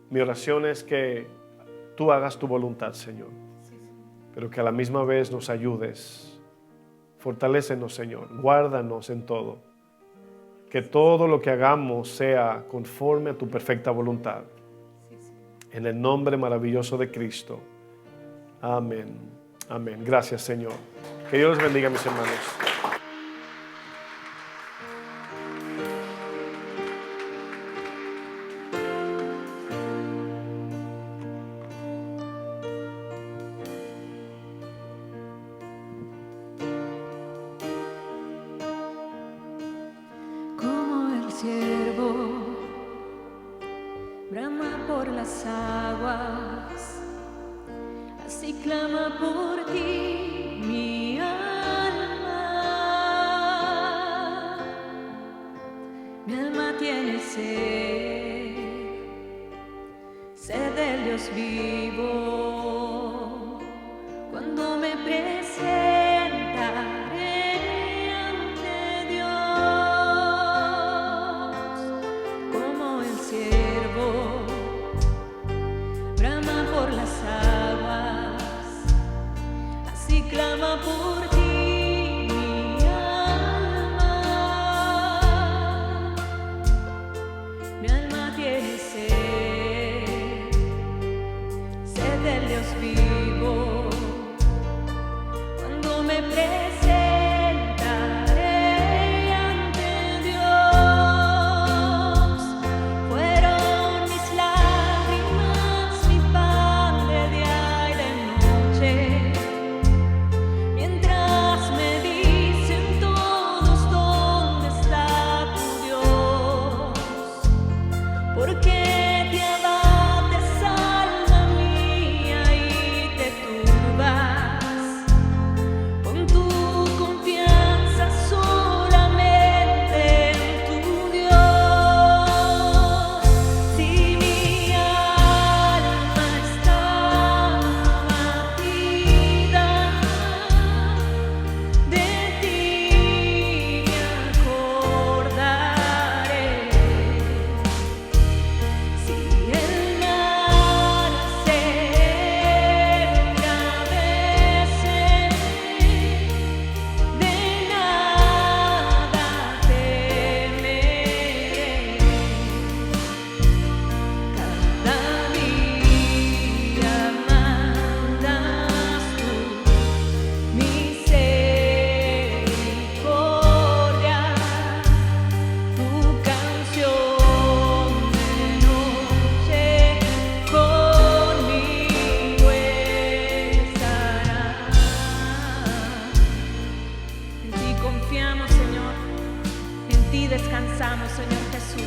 Mi oración es que tú hagas tu voluntad, Señor, pero que a la misma vez nos ayudes. Fortalécenos, Señor, guárdanos en todo. Que todo lo que hagamos sea conforme a tu perfecta voluntad. En el nombre maravilloso de Cristo. Amén. Amén. Gracias, Señor. Que Dios les bendiga, mis hermanos. Siervo brama por las aguas, así clama por ti mi alma. Mi alma tiene sed del Dios vivo. Cuando me presentaré ante Dios, como el siervo brama por las aguas, así clama por ti mi alma. Mi alma tiene sed del Dios vivo. Cuando me presentaré ante Dios, fueron mis lágrimas mi pan de día y de noche, mientras me dicen todos dónde está tu Dios. Porque te abates, alma mía, y te turbas. Pon tu confianza solamente en tu Dios. Si mi alma está abatida, de ti me acordaré. Si el mar se embravece, de nada temeré. Cada día mandas tu misericordia, tu canción de noche conmigo estará. En ti confiamos, Señor, en ti descansamos, Señor Jesús.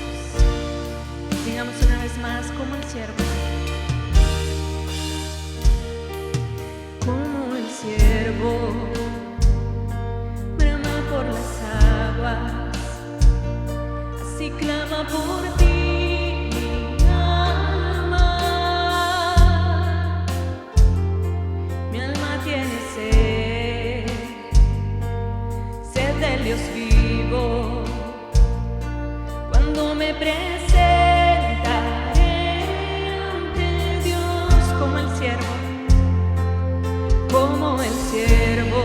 Digamos una vez más, como el siervo. Como el siervo brama por las aguas, así clama por ti mi alma. Mi alma tiene sed del Dios vivo. Cuando me presentaré ante Dios, como el siervo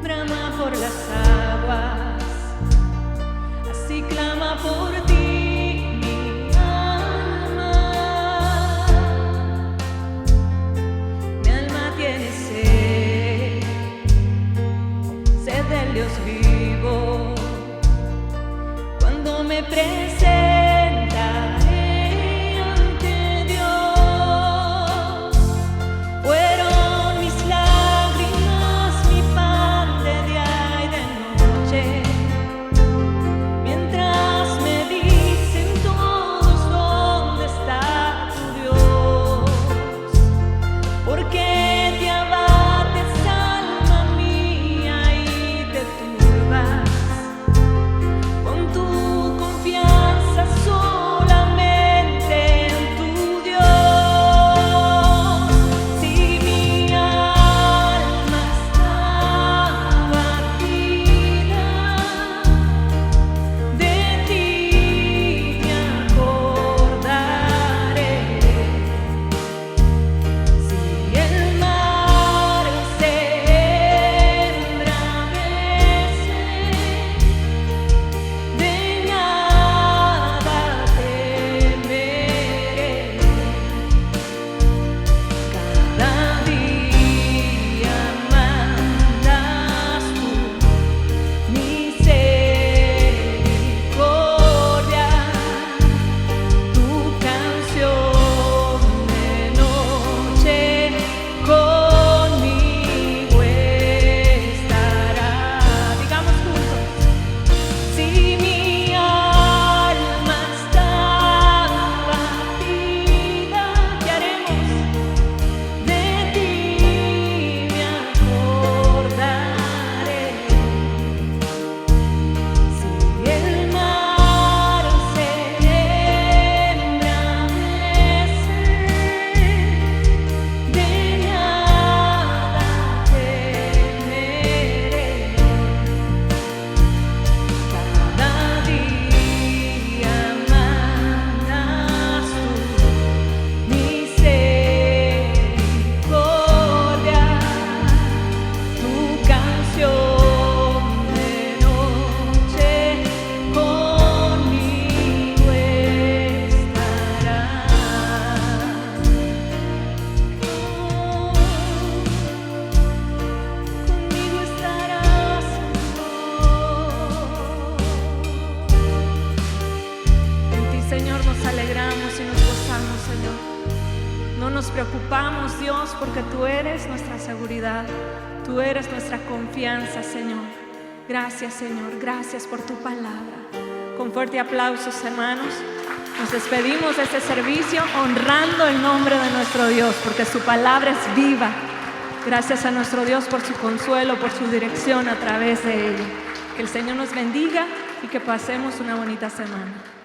brama por las aguas, así clama por ti mi alma. Mi alma tiene sed del Dios vivo. Cuando me presentaré ante Dios, fueron mis lágrimas mi pan de día y de noche, mientras me dicen todos dónde está preocupamos, Dios, porque tú eres nuestra seguridad. Tú eres nuestra confianza, Señor. Gracias, Señor. Gracias por tu palabra. Con fuerte aplausos, hermanos, nos despedimos de este servicio honrando el nombre de nuestro Dios, porque su palabra es viva. Gracias a nuestro Dios por su consuelo, por su dirección a través de ella. Que el Señor nos bendiga y que pasemos una bonita semana.